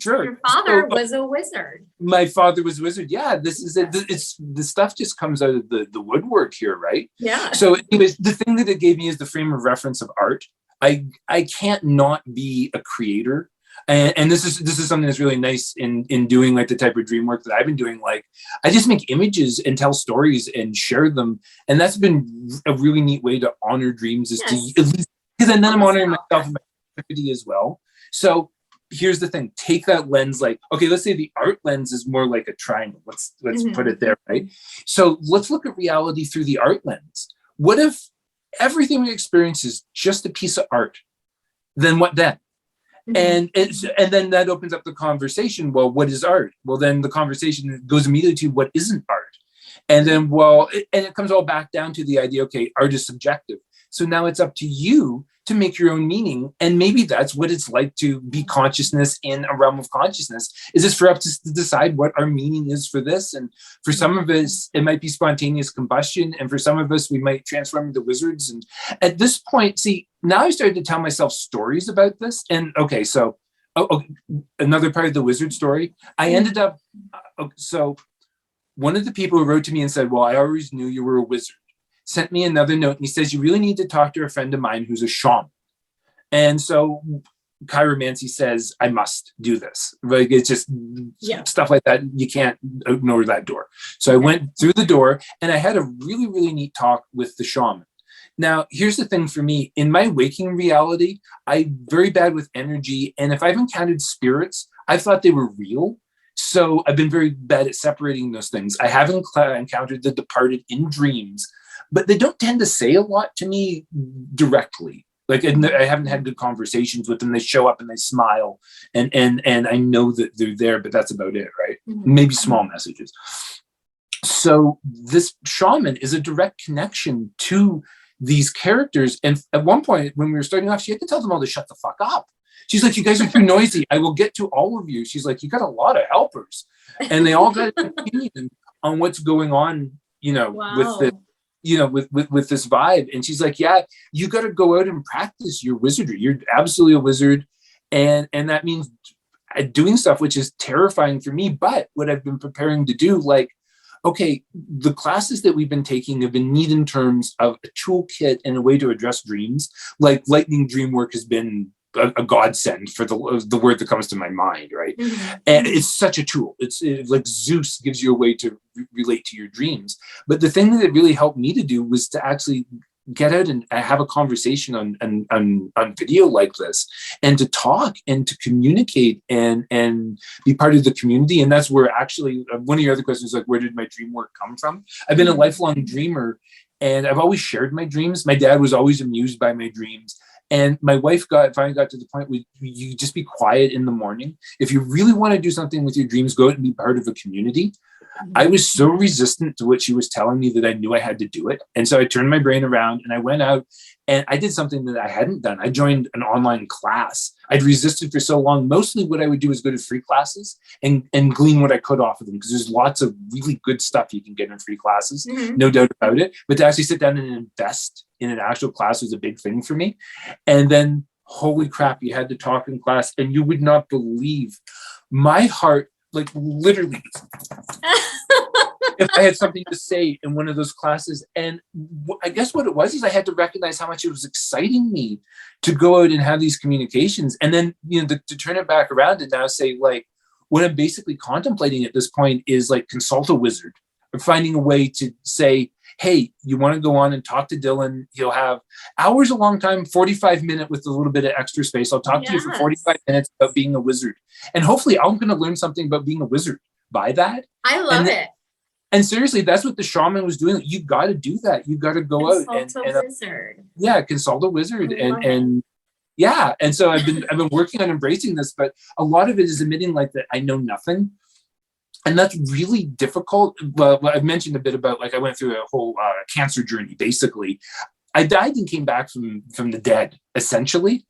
Sure. Your father was a wizard. My father was a wizard. Yeah, this is it. The stuff just comes out of the woodwork here, right? Yeah. So anyways, the thing that it gave me is the frame of reference of art. I can't not be a creator. And this is something that's really nice in doing like the type of dream work that I've been doing. Like, I just make images and tell stories and share them. And that's been a really neat way to honor dreams, is to at least, because then I'm honoring myself and my creativity as well. So here's the thing, take that lens, like, okay, let's say the art lens is more like a triangle. Let's put it there, right? So let's look at reality through the art lens. What if everything we experience is just a piece of art? Then what then? And then that opens up the conversation. Well, what is art? Well, then the conversation goes immediately to what isn't art. And then, it comes all back down to the idea, okay, art is subjective. So now it's up to you to make your own meaning. And maybe that's what it's like to be consciousness in a realm of consciousness. Is it's for us to decide what our meaning is for this. And for some of us, it might be spontaneous combustion. And for some of us, we might transform into wizards. And at this point, see, now I started to tell myself stories about this. And okay, so another part of the wizard story, I ended up, so one of the people who wrote to me and said, well, I always knew you were a wizard, sent me another note, and he says, you really need to talk to a friend of mine who's a shaman. And so Kairomancy says, I must do this. Like, it's just stuff like that. You can't ignore that door. So I went through the door and I had a really, really neat talk with the shaman. Now, here's the thing for me. In my waking reality, I'm very bad with energy. And if I've encountered spirits, I've thought they were real. So I've been very bad at separating those things. I haven't encountered the departed in dreams, but they don't tend to say a lot to me directly. Like, I haven't had good conversations with them. They show up and they smile, and I know that they're there, but that's about it, right? Maybe small messages. So this shaman is a direct connection to these characters. And at one point when we were starting off, she had to tell them all to shut the fuck up. She's like, you guys are too noisy. I will get to all of you. She's like, you got a lot of helpers. And they all got an opinion on what's going on, with the, with this vibe. And she's like, yeah, you got to go out and practice your wizardry. You're absolutely a wizard. And that means doing stuff, which is terrifying for me. But what I've been preparing to do, like, okay, the classes that we've been taking have been neat in terms of a toolkit and a way to address dreams. Like lightning Dreamwork has been a godsend for the word that comes to my mind, right? And it's such a tool. It's like Zeus gives you a way to relate to your dreams. But the thing that it really helped me to do was to actually get out and have a conversation on video like this, and to talk and to communicate and be part of the community. And that's where actually one of your other questions, like, where did my dream work come from? I've been a lifelong dreamer, and I've always shared my dreams. My dad was always amused by my dreams. And my wife finally got to the point where you just be quiet in the morning. If you really want to do something with your dreams, go out and be part of a community. I was so resistant to what she was telling me that I knew I had to do it. And so I turned my brain around and I went out and I did something that I hadn't done. I joined an online class. I'd resisted for so long. Mostly what I would do is go to free classes and glean what I could off of them, because there's lots of really good stuff you can get in free classes, no doubt about it. But to actually sit down and invest in an actual class was a big thing for me. And then, holy crap, you had to talk in class, and you would not believe my heart, like literally, if I had something to say in one of those classes. And I guess what it was is I had to recognize how much it was exciting me to go out and have these communications. And then, to turn it back around and now say, like, what I'm basically contemplating at this point is like consult a wizard, or finding a way to say, hey, you want to go on and talk to Dylon? He'll have hours, a long time, 45-minute with a little bit of extra space. I'll talk to you for 45 minutes about being a wizard. And hopefully I'm going to learn something about being a wizard by that. I love it. And seriously, that's what the shaman was doing. You got to do that. You got to go out and consult a wizard. Yeah, consult a wizard. And yeah. And so I've been working on embracing this, but a lot of it is admitting like that I know nothing. And that's really difficult. Well, I've mentioned a bit about, like, I went through a whole cancer journey. Basically, I died and came back from the dead. Essentially,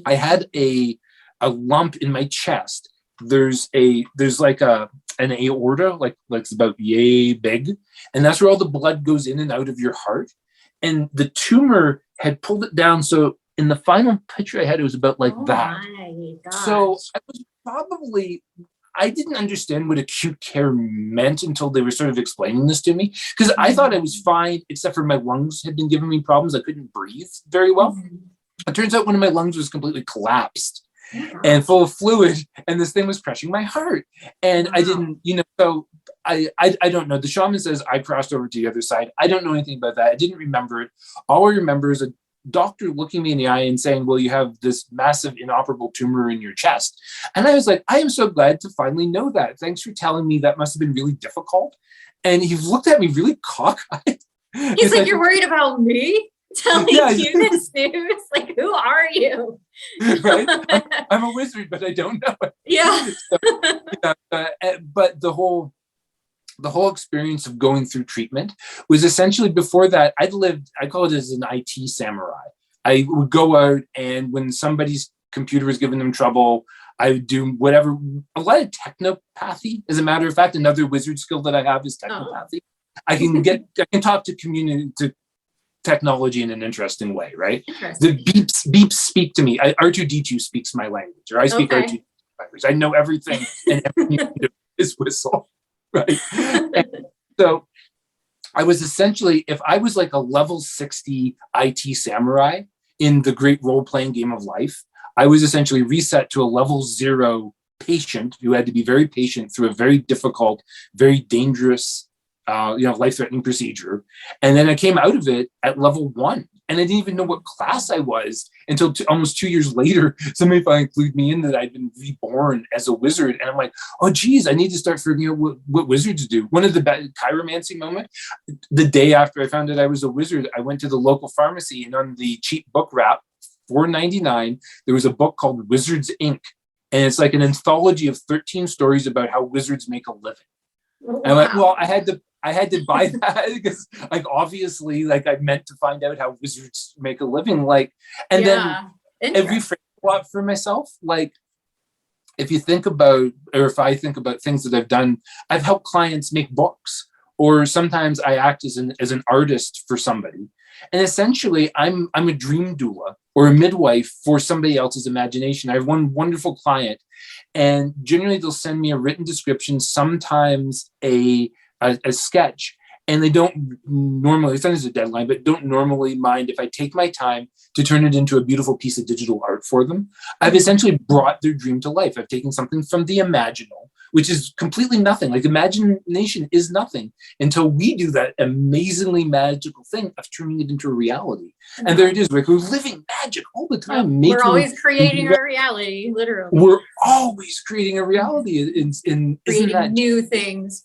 I had a lump in my chest. There's like an aorta, like it's about yay big, and that's where all the blood goes in and out of your heart. And the tumor had pulled it down. So in the final picture I had, it was about like that. My gosh. So I didn't understand what acute care meant until they were sort of explaining this to me, because I thought I was fine, except for my lungs had been giving me problems. I couldn't breathe very well. It turns out one of my lungs was completely collapsed and full of fluid, and this thing was crushing my heart. And I didn't, so I don't know. The shaman says I crossed over to the other side. I don't know anything about that. I didn't remember it. All I remember is a doctor looking me in the eye and saying, well, you have this massive inoperable tumor in your chest. And I was like, I am so glad to finally know that. Thanks for telling me. That must have been really difficult. And he looked at me really cockeyed. He's like, you're worried about me? Telling you this news? Like, who are you? Right? I'm a wizard, but I don't know it. Yeah. But the whole experience of going through treatment was essentially, before that, I call it as an IT samurai. I would go out, and when somebody's computer was giving them trouble, I would do whatever, a lot of technopathy. As a matter of fact, another wizard skill that I have is technopathy. I can talk to community, to technology in an interesting way, right? The beeps speak to me. R2D2 speaks my language, or I speak R2D2 language. I know everything, and everything is whistle. Right. And so I was essentially, if I was like a level 60 IT samurai in the great role-playing game of life, I was essentially reset to a level 0 patient who had to be very patient through a very difficult, very dangerous, life-threatening procedure. And then I came out of it at level 1. And I didn't even know what class I was until almost 2 years later. Somebody finally clued me in that I'd been reborn as a wizard. And I'm like, oh, geez, I need to start figuring out what wizards do. One of the Kairomancy moment, the day after I found out I was a wizard, I went to the local pharmacy, and on the cheap book wrap, $4.99, there was a book called Wizards Inc. And it's like an anthology of 13 stories about how wizards make a living. Wow. And I'm like, well, I had to buy that because, like, obviously, like, I meant to find out how wizards make a living. Like, and then I reframed a lot for myself. Like, if you think about, or if I think about things that I've done, I've helped clients make books, or sometimes I act as an artist for somebody. And essentially, I'm a dream doula or a midwife for somebody else's imagination. I have one wonderful client, and generally they'll send me a written description, sometimes a sketch, and they don't normally, sometimes a deadline, but don't normally mind if I take my time to turn it into a beautiful piece of digital art for them. I've essentially brought their dream to life. I've taken something from the imaginal, which is completely nothing. Like imagination is nothing until we do that amazingly magical thing of turning it into a reality. And there it is, like we're living magic all the time. We're always creating our reality, literally. We're always creating a reality in creating that new things.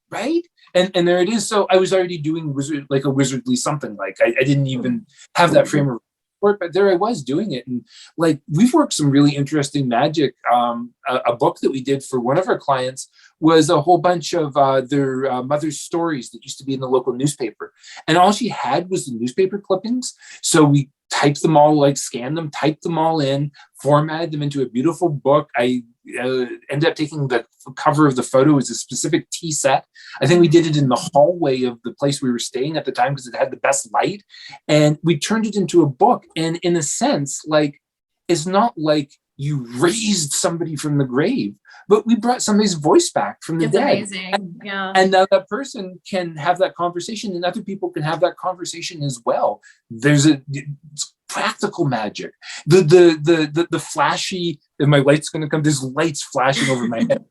Right? And there it is. So I was already doing a wizardly something. Like I didn't even have that frame of report, but there I was doing it. And like we've worked some really interesting magic. A book that we did for one of our clients was a whole bunch of their mother's stories that used to be in the local newspaper. And all she had was the newspaper clippings. So we typed them all, like scanned them, typed them all in, formatted them into a beautiful book. I ended up taking the cover of the photo as a specific tea set. I think we did it in the hallway of the place we were staying at the time because it had the best light. And we turned it into a book. And in a sense, like, it's not like you raised somebody from the grave, but we brought somebody's voice back from the dead. Amazing. Yeah. And now that person can have that conversation and other people can have that conversation as well. There's it's practical magic. The flashy, and my light's gonna come, there's lights flashing over my head.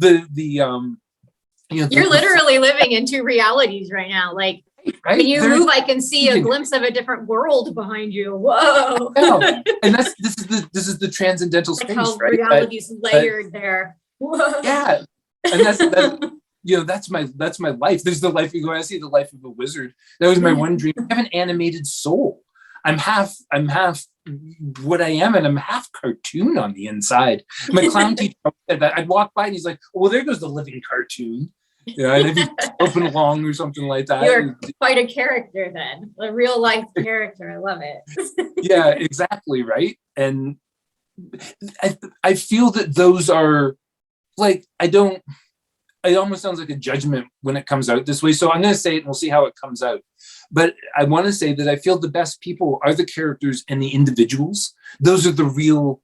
You're literally living in two realities right now. Like right? when you move, I can see a glimpse of a different world behind you. Whoa. Yeah. And this is the transcendental space, how right? reality's layered there. Whoa. Yeah. And that's my life. There's the life you go, I see the life of a wizard. That was my one dream. I have an animated soul. I'm half what I am, and I'm half cartoon on the inside. My clown teacher said that. I'd walk by and he's like, oh, well, there goes the living cartoon. And if you open along or something like that. You're quite a character then. A real life character. I love it. Yeah, exactly, right? And I feel that those are like, it almost sounds like a judgment when it comes out this way. So I'm going to say it and we'll see how it comes out. But I want to say that I feel the best people are the characters and the individuals. Those are the real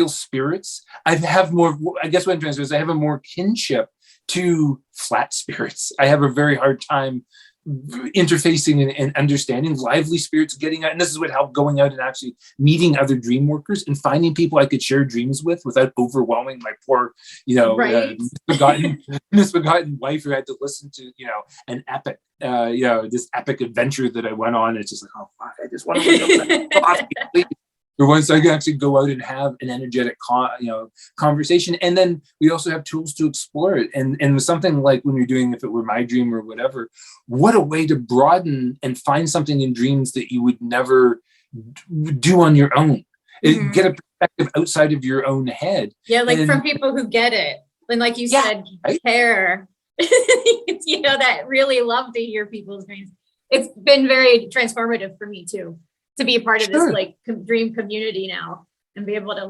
spirits. I have more, I guess what I'm trying to say is I have a more kinship to flat spirits. I have a very hard time interfacing and understanding lively spirits, getting out. And this is what helped going out and actually meeting other dream workers and finding people I could share dreams with without overwhelming my poor, right. misbegotten wife who had to listen to, an epic, this epic adventure that I went on. It's just like, oh, fuck, I just want to go off. Or once I can actually go out and have an energetic, conversation. And then we also have tools to explore it. And something like when you're doing, if it were my dream or whatever, what a way to broaden and find something in dreams that you would never do on your own. Mm-hmm. Get a perspective outside of your own head. Yeah, like from people who get it. And like you said, right? Care. That really love to hear people's dreams. It's been very transformative for me too. To be a part of this dream community now and be able to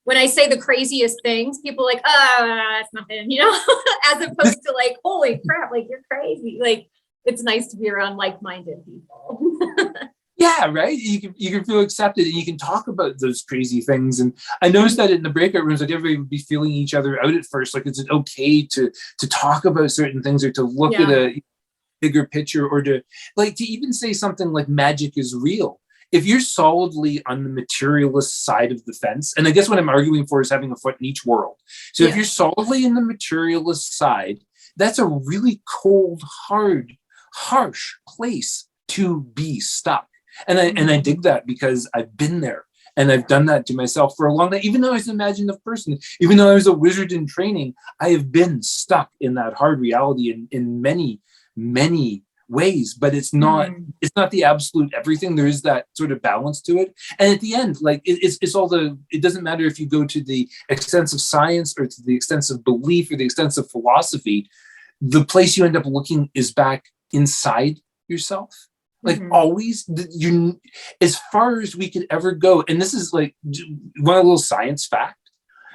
when I say the craziest things, people are like, that's nothing, as opposed to holy crap, you're crazy. It's nice to be around like-minded people. Yeah, right. You can feel accepted and you can talk about those crazy things. And I noticed that in the breakout rooms, everybody would be feeling each other out at first. It's okay to talk about certain things or to look at a bigger picture or to even say something like magic is real. If you're solidly on the materialist side of the fence, and I guess what I'm arguing for is having a foot in each world. So if you're solidly in the materialist side, that's a really cold, hard, harsh place to be stuck. And I dig that because I've been there and I've done that to myself for a long time. Even though I was an imaginative person, even though I was a wizard in training, I have been stuck in that hard reality in many, many ways, but it's not the absolute everything. There is that sort of balance to it. And at the end, it doesn't matter if you go to the extent of science or to the extent of belief or the extent of philosophy, the place you end up looking is back inside yourself. Always, as far as we could ever go. And this is one little science fact.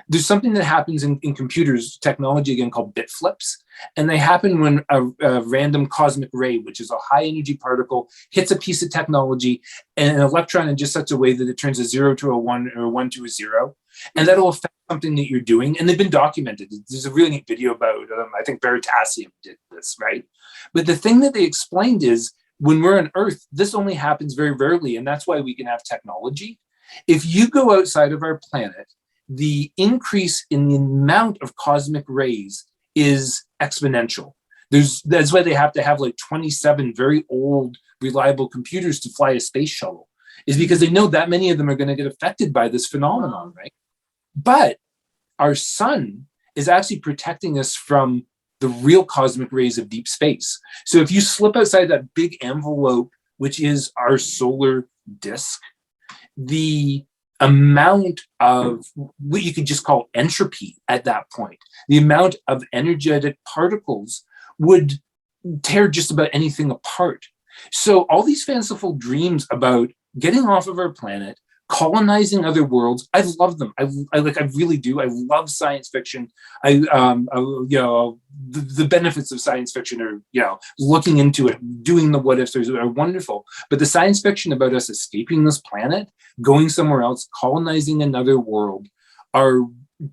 There's something that happens in computers, technology again, called bit flips. And they happen when a random cosmic ray, which is a high energy particle, hits a piece of technology and an electron in just such a way that it turns a 0 to a 1 or a 1 to a 0. And that'll affect something that you're doing. And they've been documented. There's a really neat video about, I think Veritasium did this, right? But the thing that they explained is when we're on Earth, this only happens very rarely. And that's why we can have technology. If you go outside of our planet the increase in the amount of cosmic rays is exponential. That's why they have to have like 27 very old, reliable computers to fly a space shuttle, is because they know that many of them are going to get affected by this phenomenon, right? But our sun is actually protecting us from the real cosmic rays of deep space. So if you slip outside that big envelope, which is our solar disk, the amount of what you could just call entropy at that point, the amount of energetic particles would tear just about anything apart. So all these fanciful dreams about getting off of our planet, colonizing other worlds, I love them. I really do. I love science fiction. The benefits of science fiction are, looking into it, doing the what ifs are wonderful. But the science fiction about us escaping this planet, going somewhere else, colonizing another world, are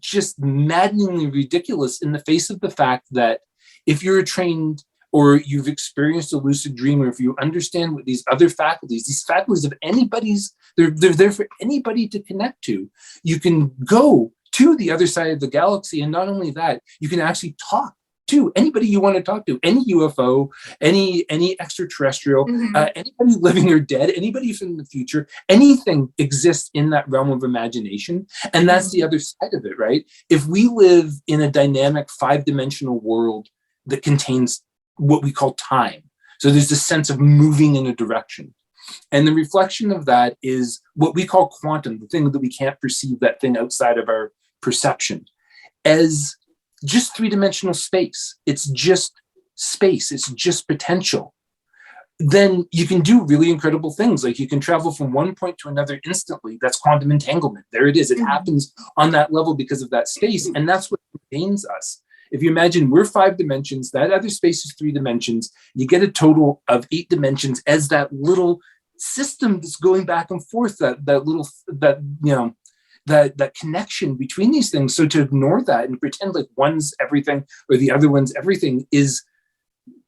just maddeningly ridiculous in the face of the fact that if you're trained or you've experienced a lucid dream, or if you understand what these faculties of anybody's, they're there for anybody to connect to. You can go to the other side of the galaxy, and not only that, you can actually talk to anybody you want to talk to, any UFO, any extraterrestrial, anybody living or dead, anybody from the future, anything exists in that realm of imagination. And that's the other side of it, right? If we live in a dynamic 5-dimensional world that contains what we call time. So there's this sense of moving in a direction. And the reflection of that is what we call quantum, the thing that we can't perceive, that thing outside of our perception, as just 3-dimensional space. It's just space. It's just potential. Then you can do really incredible things. Like you can travel from one point to another instantly. That's quantum entanglement. There it is. It happens on that level because of that space. And that's what contains us. If you imagine we're 5 dimensions, that other space is 3 dimensions, you get a total of 8 dimensions as that little system that's going back and forth, that connection between these things. So to ignore that and pretend like one's everything or the other one's everything is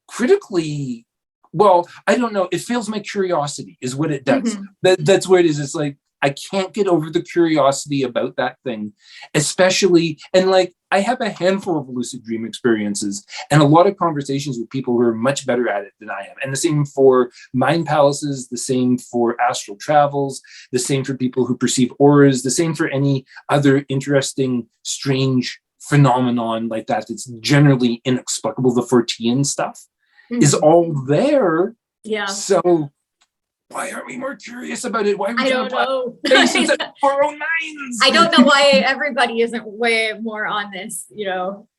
critically, well, I don't know. It fails my curiosity is what it does. That's where it is. It's like, I can't get over the curiosity about that thing, especially, and like, I have a handful of lucid dream experiences and a lot of conversations with people who are much better at it than I am. And the same for mind palaces, the same for astral travels, the same for people who perceive auras, the same for any other interesting, strange phenomenon like that that's generally inexplicable. The Fortean stuff is all there. Yeah. So why aren't we more curious about it? Why are we I don't know. our own minds? I don't know why everybody isn't way more on this,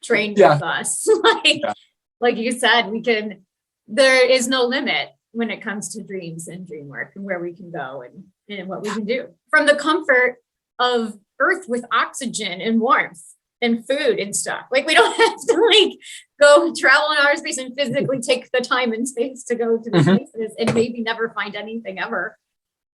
trained with us. Like you said, there is no limit when it comes to dreams and dream work and where we can go and what we can do from the comfort of Earth with oxygen and warmth and food and stuff. Like we don't have to go travel in outer space and physically take the time and space to go to the places and maybe never find anything ever.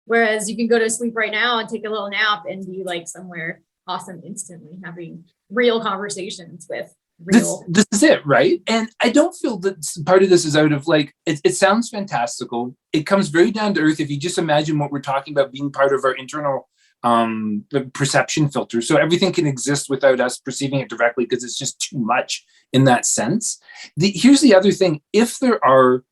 Whereas you can go to sleep right now and take a little nap and be somewhere awesome instantly, having real conversations with real. This is it, right? And I don't feel that part of this is out of it sounds fantastical. It comes very down to earth if you just imagine what we're talking about being part of our internal the perception filter. So everything can exist without us perceiving it directly because it's just too much in that sense. Here's the other thing. If there are,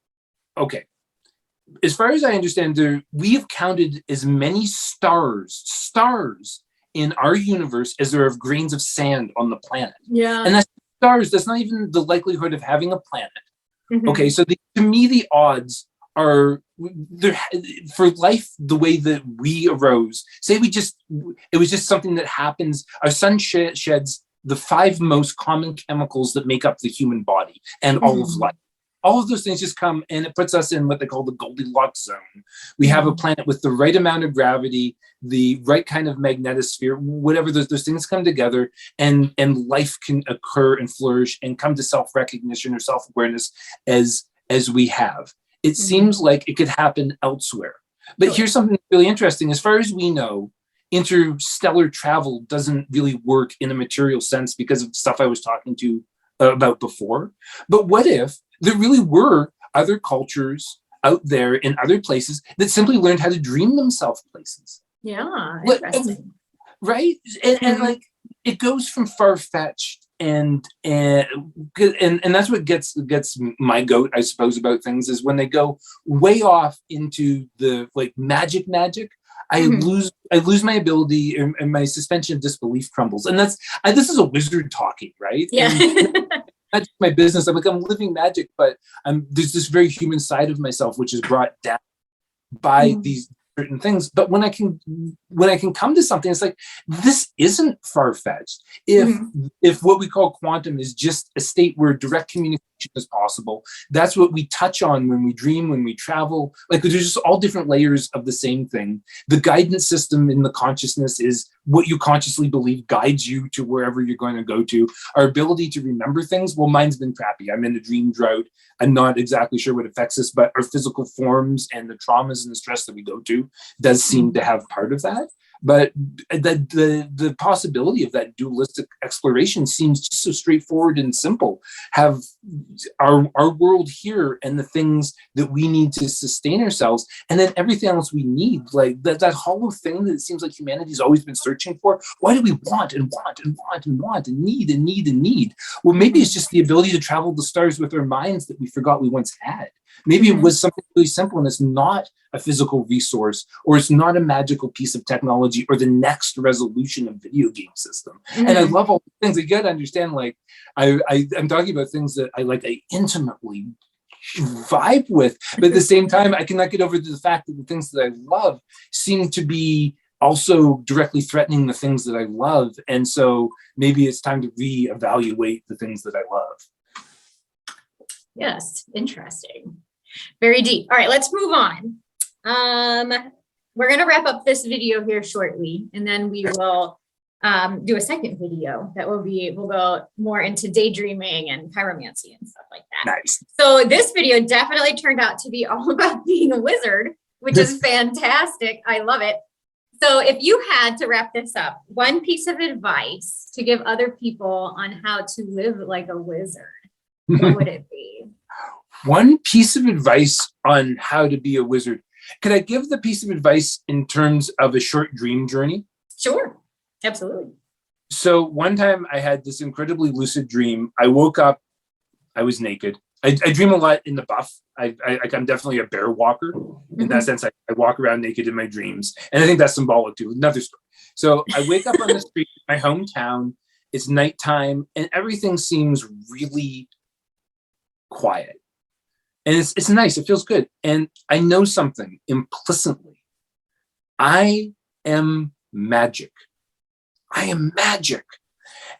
as far as I understand, we have counted as many stars in our universe as there are grains of sand on the planet. Yeah. And that's stars. That's not even the likelihood of having a planet. Okay. So to me, the odds are there for life the way that we arose. Say it was just something that happens. Our sun sheds the 5 most common chemicals that make up the human body and all of life. All of those things just come and it puts us in what they call the Goldilocks zone. We have a planet with the right amount of gravity, the right kind of magnetosphere, whatever those things come together and life can occur and flourish and come to self-recognition or self-awareness as we have. It seems like it could happen elsewhere. But here's something really interesting. As far as we know, interstellar travel doesn't really work in a material sense because of stuff I was talking to about before. But what if there really were other cultures out there in other places that simply learned how to dream themselves places? Yeah, interesting. right? And like it goes from far-fetched and that's what gets my goat, I suppose, about things is when they go way off into the like magic. I lose my ability, and my suspension of disbelief crumbles. And this is a wizard talking, right? Yeah. That's my business. I'm living magic, but there's this very human side of myself which is brought down by these certain things. But when I can come to something, it's like, this isn't far-fetched. If what we call quantum is just a state where direct communication is possible, that's what we touch on when we dream, when we travel. Like, there's just all different layers of the same thing. The guidance system in the consciousness is what you consciously believe guides you to wherever you're going to go to. Our ability to remember things, well, mine's been crappy. I'm in a dream drought. I'm not exactly sure what affects us, but our physical forms and the traumas and the stress that we go to does seem to have part of that. But the possibility of that dualistic exploration seems just so straightforward and simple. Have our world here and the things that we need to sustain ourselves, and then everything else we need, like that hollow thing that it seems like humanity's always been searching for. Why do we want and want and want and want and need and need and need? Well, maybe it's just the ability to travel the stars with our minds that we forgot we once had. Maybe it was something really simple, and it's not a physical resource, or it's not a magical piece of technology, or the next resolution of video game system. And I love all the things. You got to understand, like, I'm talking about things that I intimately vibe with, but at the same time, I cannot get over the fact that the things that I love seem to be also directly threatening the things that I love. And so maybe it's time to reevaluate the things that I love. Yes, interesting. Very deep. All right, let's move on. We're going to wrap up this video here shortly, and then we will do a second video that we'll go more into daydreaming and Kairomancy and stuff like that. Nice. So this video definitely turned out to be all about being a wizard, which is fantastic. I love it. So if you had to wrap this up, one piece of advice to give other people on how to live like a wizard, what would it be? One piece of advice on how to be a wizard. Could I give the piece of advice in terms of a short dream journey? Sure, absolutely. So one time I had this incredibly lucid dream. I woke up, I was naked. I dream a lot in the buff. I'm definitely a bear walker. In that sense, I walk around naked in my dreams. And I think that's symbolic too. Another story. So I wake up on the street in my hometown. It's nighttime and everything seems really quiet. And it's nice. It feels good. And I know something implicitly. I am magic. I am magic.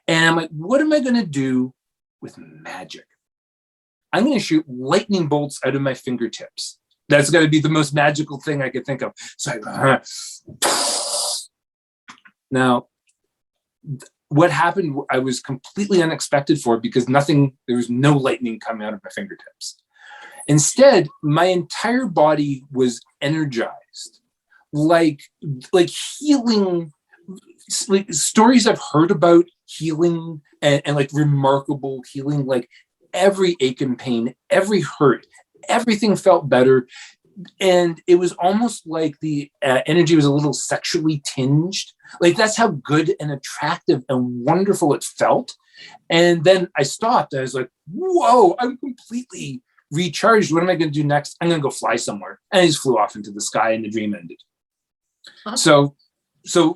And I'm like, what am I going to do with magic? I'm going to shoot lightning bolts out of my fingertips. That's got to be the most magical thing I could think of. So now, what happened, I was completely unexpected for, because there was no lightning coming out of my fingertips. Instead, my entire body was energized, like healing, like stories I've heard about healing and like remarkable healing, like every ache and pain, every hurt, everything felt better. And it was almost like the energy was a little sexually tinged. Like that's how good and attractive and wonderful it felt. And then I stopped. I was like, whoa, I'm completely recharged. What am I going to do next? I'm going to go fly somewhere. And I just flew off into the sky and the dream ended. Awesome. So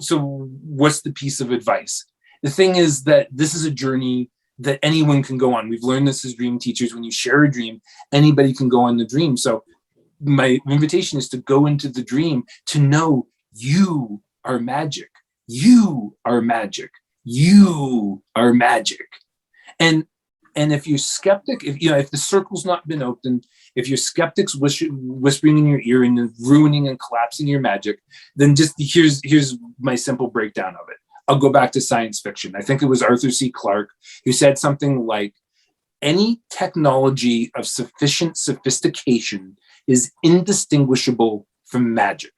what's the piece of advice? The thing is that this is a journey that anyone can go on. We've learned this as dream teachers. When you share a dream, anybody can go on the dream. So my invitation is to go into the dream, to know you are magic. You are magic. You are magic. And if you're skeptic, if the circle's not been opened, if your skeptics whispering in your ear and ruining and collapsing your magic, then just here's my simple breakdown of it. I'll go back to science fiction. I think it was Arthur C. Clarke who said something like, any technology of sufficient sophistication is indistinguishable from magic.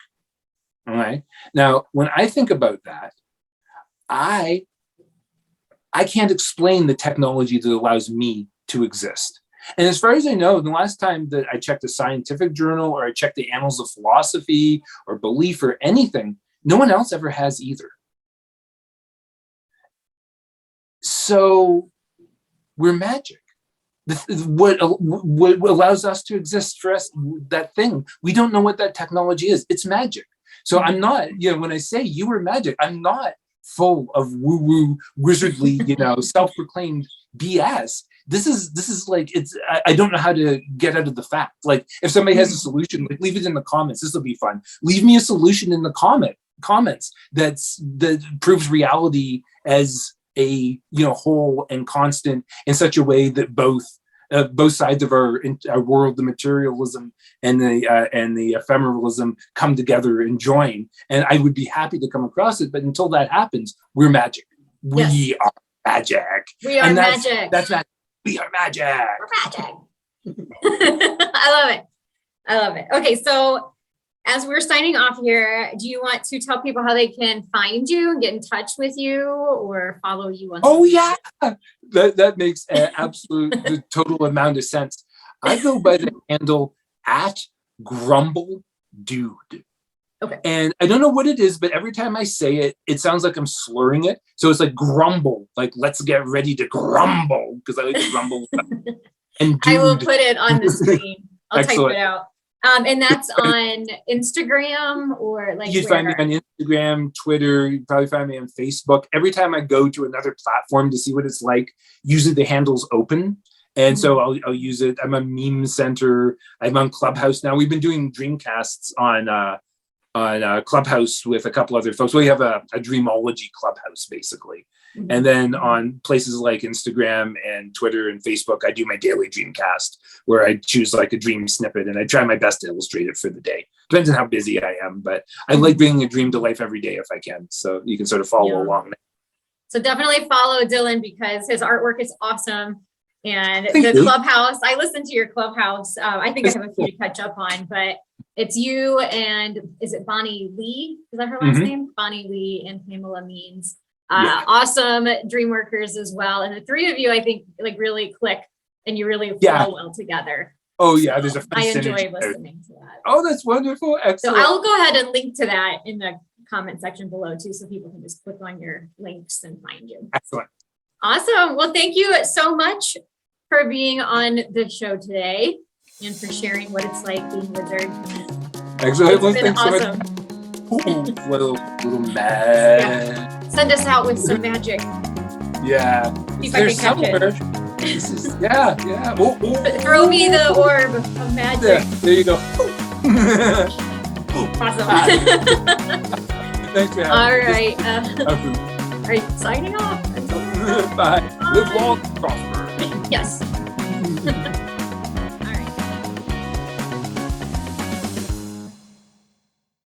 All right. Now, when I think about that, I can't explain the technology that allows me to exist. And as far as I know, the last time that I checked a scientific journal or I checked the annals of philosophy or belief or anything, no one else ever has either. So we're magic. What allows us to exist for us, that thing, we don't know what that technology is. It's magic. So I'm not, when I say you are magic, I'm not full of woo-woo, wizardly, self-proclaimed BS. This is like, I don't know how to get out of the fact. Like, if somebody has a solution, like, leave it in the comments. This will be fun. Leave me a solution in the comments that proves reality as a whole and constant in such a way that both sides of our world, the materialism and the ephemeralism, come together and join. And I would be happy to come across it, but until that happens, we're magic. Yes. We are magic. We are magic. That's magic. We are magic. We're magic. I love it. Okay, so as we're signing off here, do you want to tell people how they can find you and get in touch with you or follow you on? Oh yeah, that makes an absolute the total amount of sense. I go by the handle @GrumbleDude. Okay. And I don't know what it is, but every time I say it, it sounds like I'm slurring it. So it's like grumble, like let's get ready to grumble, because I like to grumble. And dude. I will put it on the screen. I'll type Excellent. it out. And that's on Instagram or like you'd find me on Instagram, Twitter. You'd probably find me on Facebook. Every time I go to another platform to see what it's like, usually the handle's open. And so I'll use it. I'm a meme center. I'm on Clubhouse now. We've been doing Dreamcasts on Clubhouse with a couple other folks. We have a Dreamology Clubhouse, basically. And then on places like Instagram and Twitter and Facebook, I do my daily Dreamcast, where I choose like a dream snippet and I try my best to illustrate it for the day. Depends on how busy I am, but I like bringing a dream to life every day if I can. So you can sort of follow along. So definitely follow Dylon because his artwork is awesome. And Thank the you. Clubhouse, I listened to your Clubhouse. I think I have a few to catch up on, but it's you and is it Bonnie Lee? Is that her last name? Bonnie Lee and Pamela Means. Awesome dream workers as well. And the three of you, I think, like really click and you really flow well together. Oh yeah, so there's a fun I enjoy synergy there. listening to that. Oh, that's wonderful. Excellent. So I'll go ahead and link to that in the comment section below too, so people can just click on your links and find you. Excellent. Awesome. Well, thank you so much for being on the show today and for sharing what it's like being a wizard. Excellent. It's been Thanks so much. awesome. Ooh, little mad. Send us out with some magic. Yeah. See if I can catch it. This is, yeah. Oh. Throw me the orb of magic. Yeah, there you go. Awesome. Thanks for having me. All right. Awesome. All right. Signing off. Bye. Live long, prosper. Yes.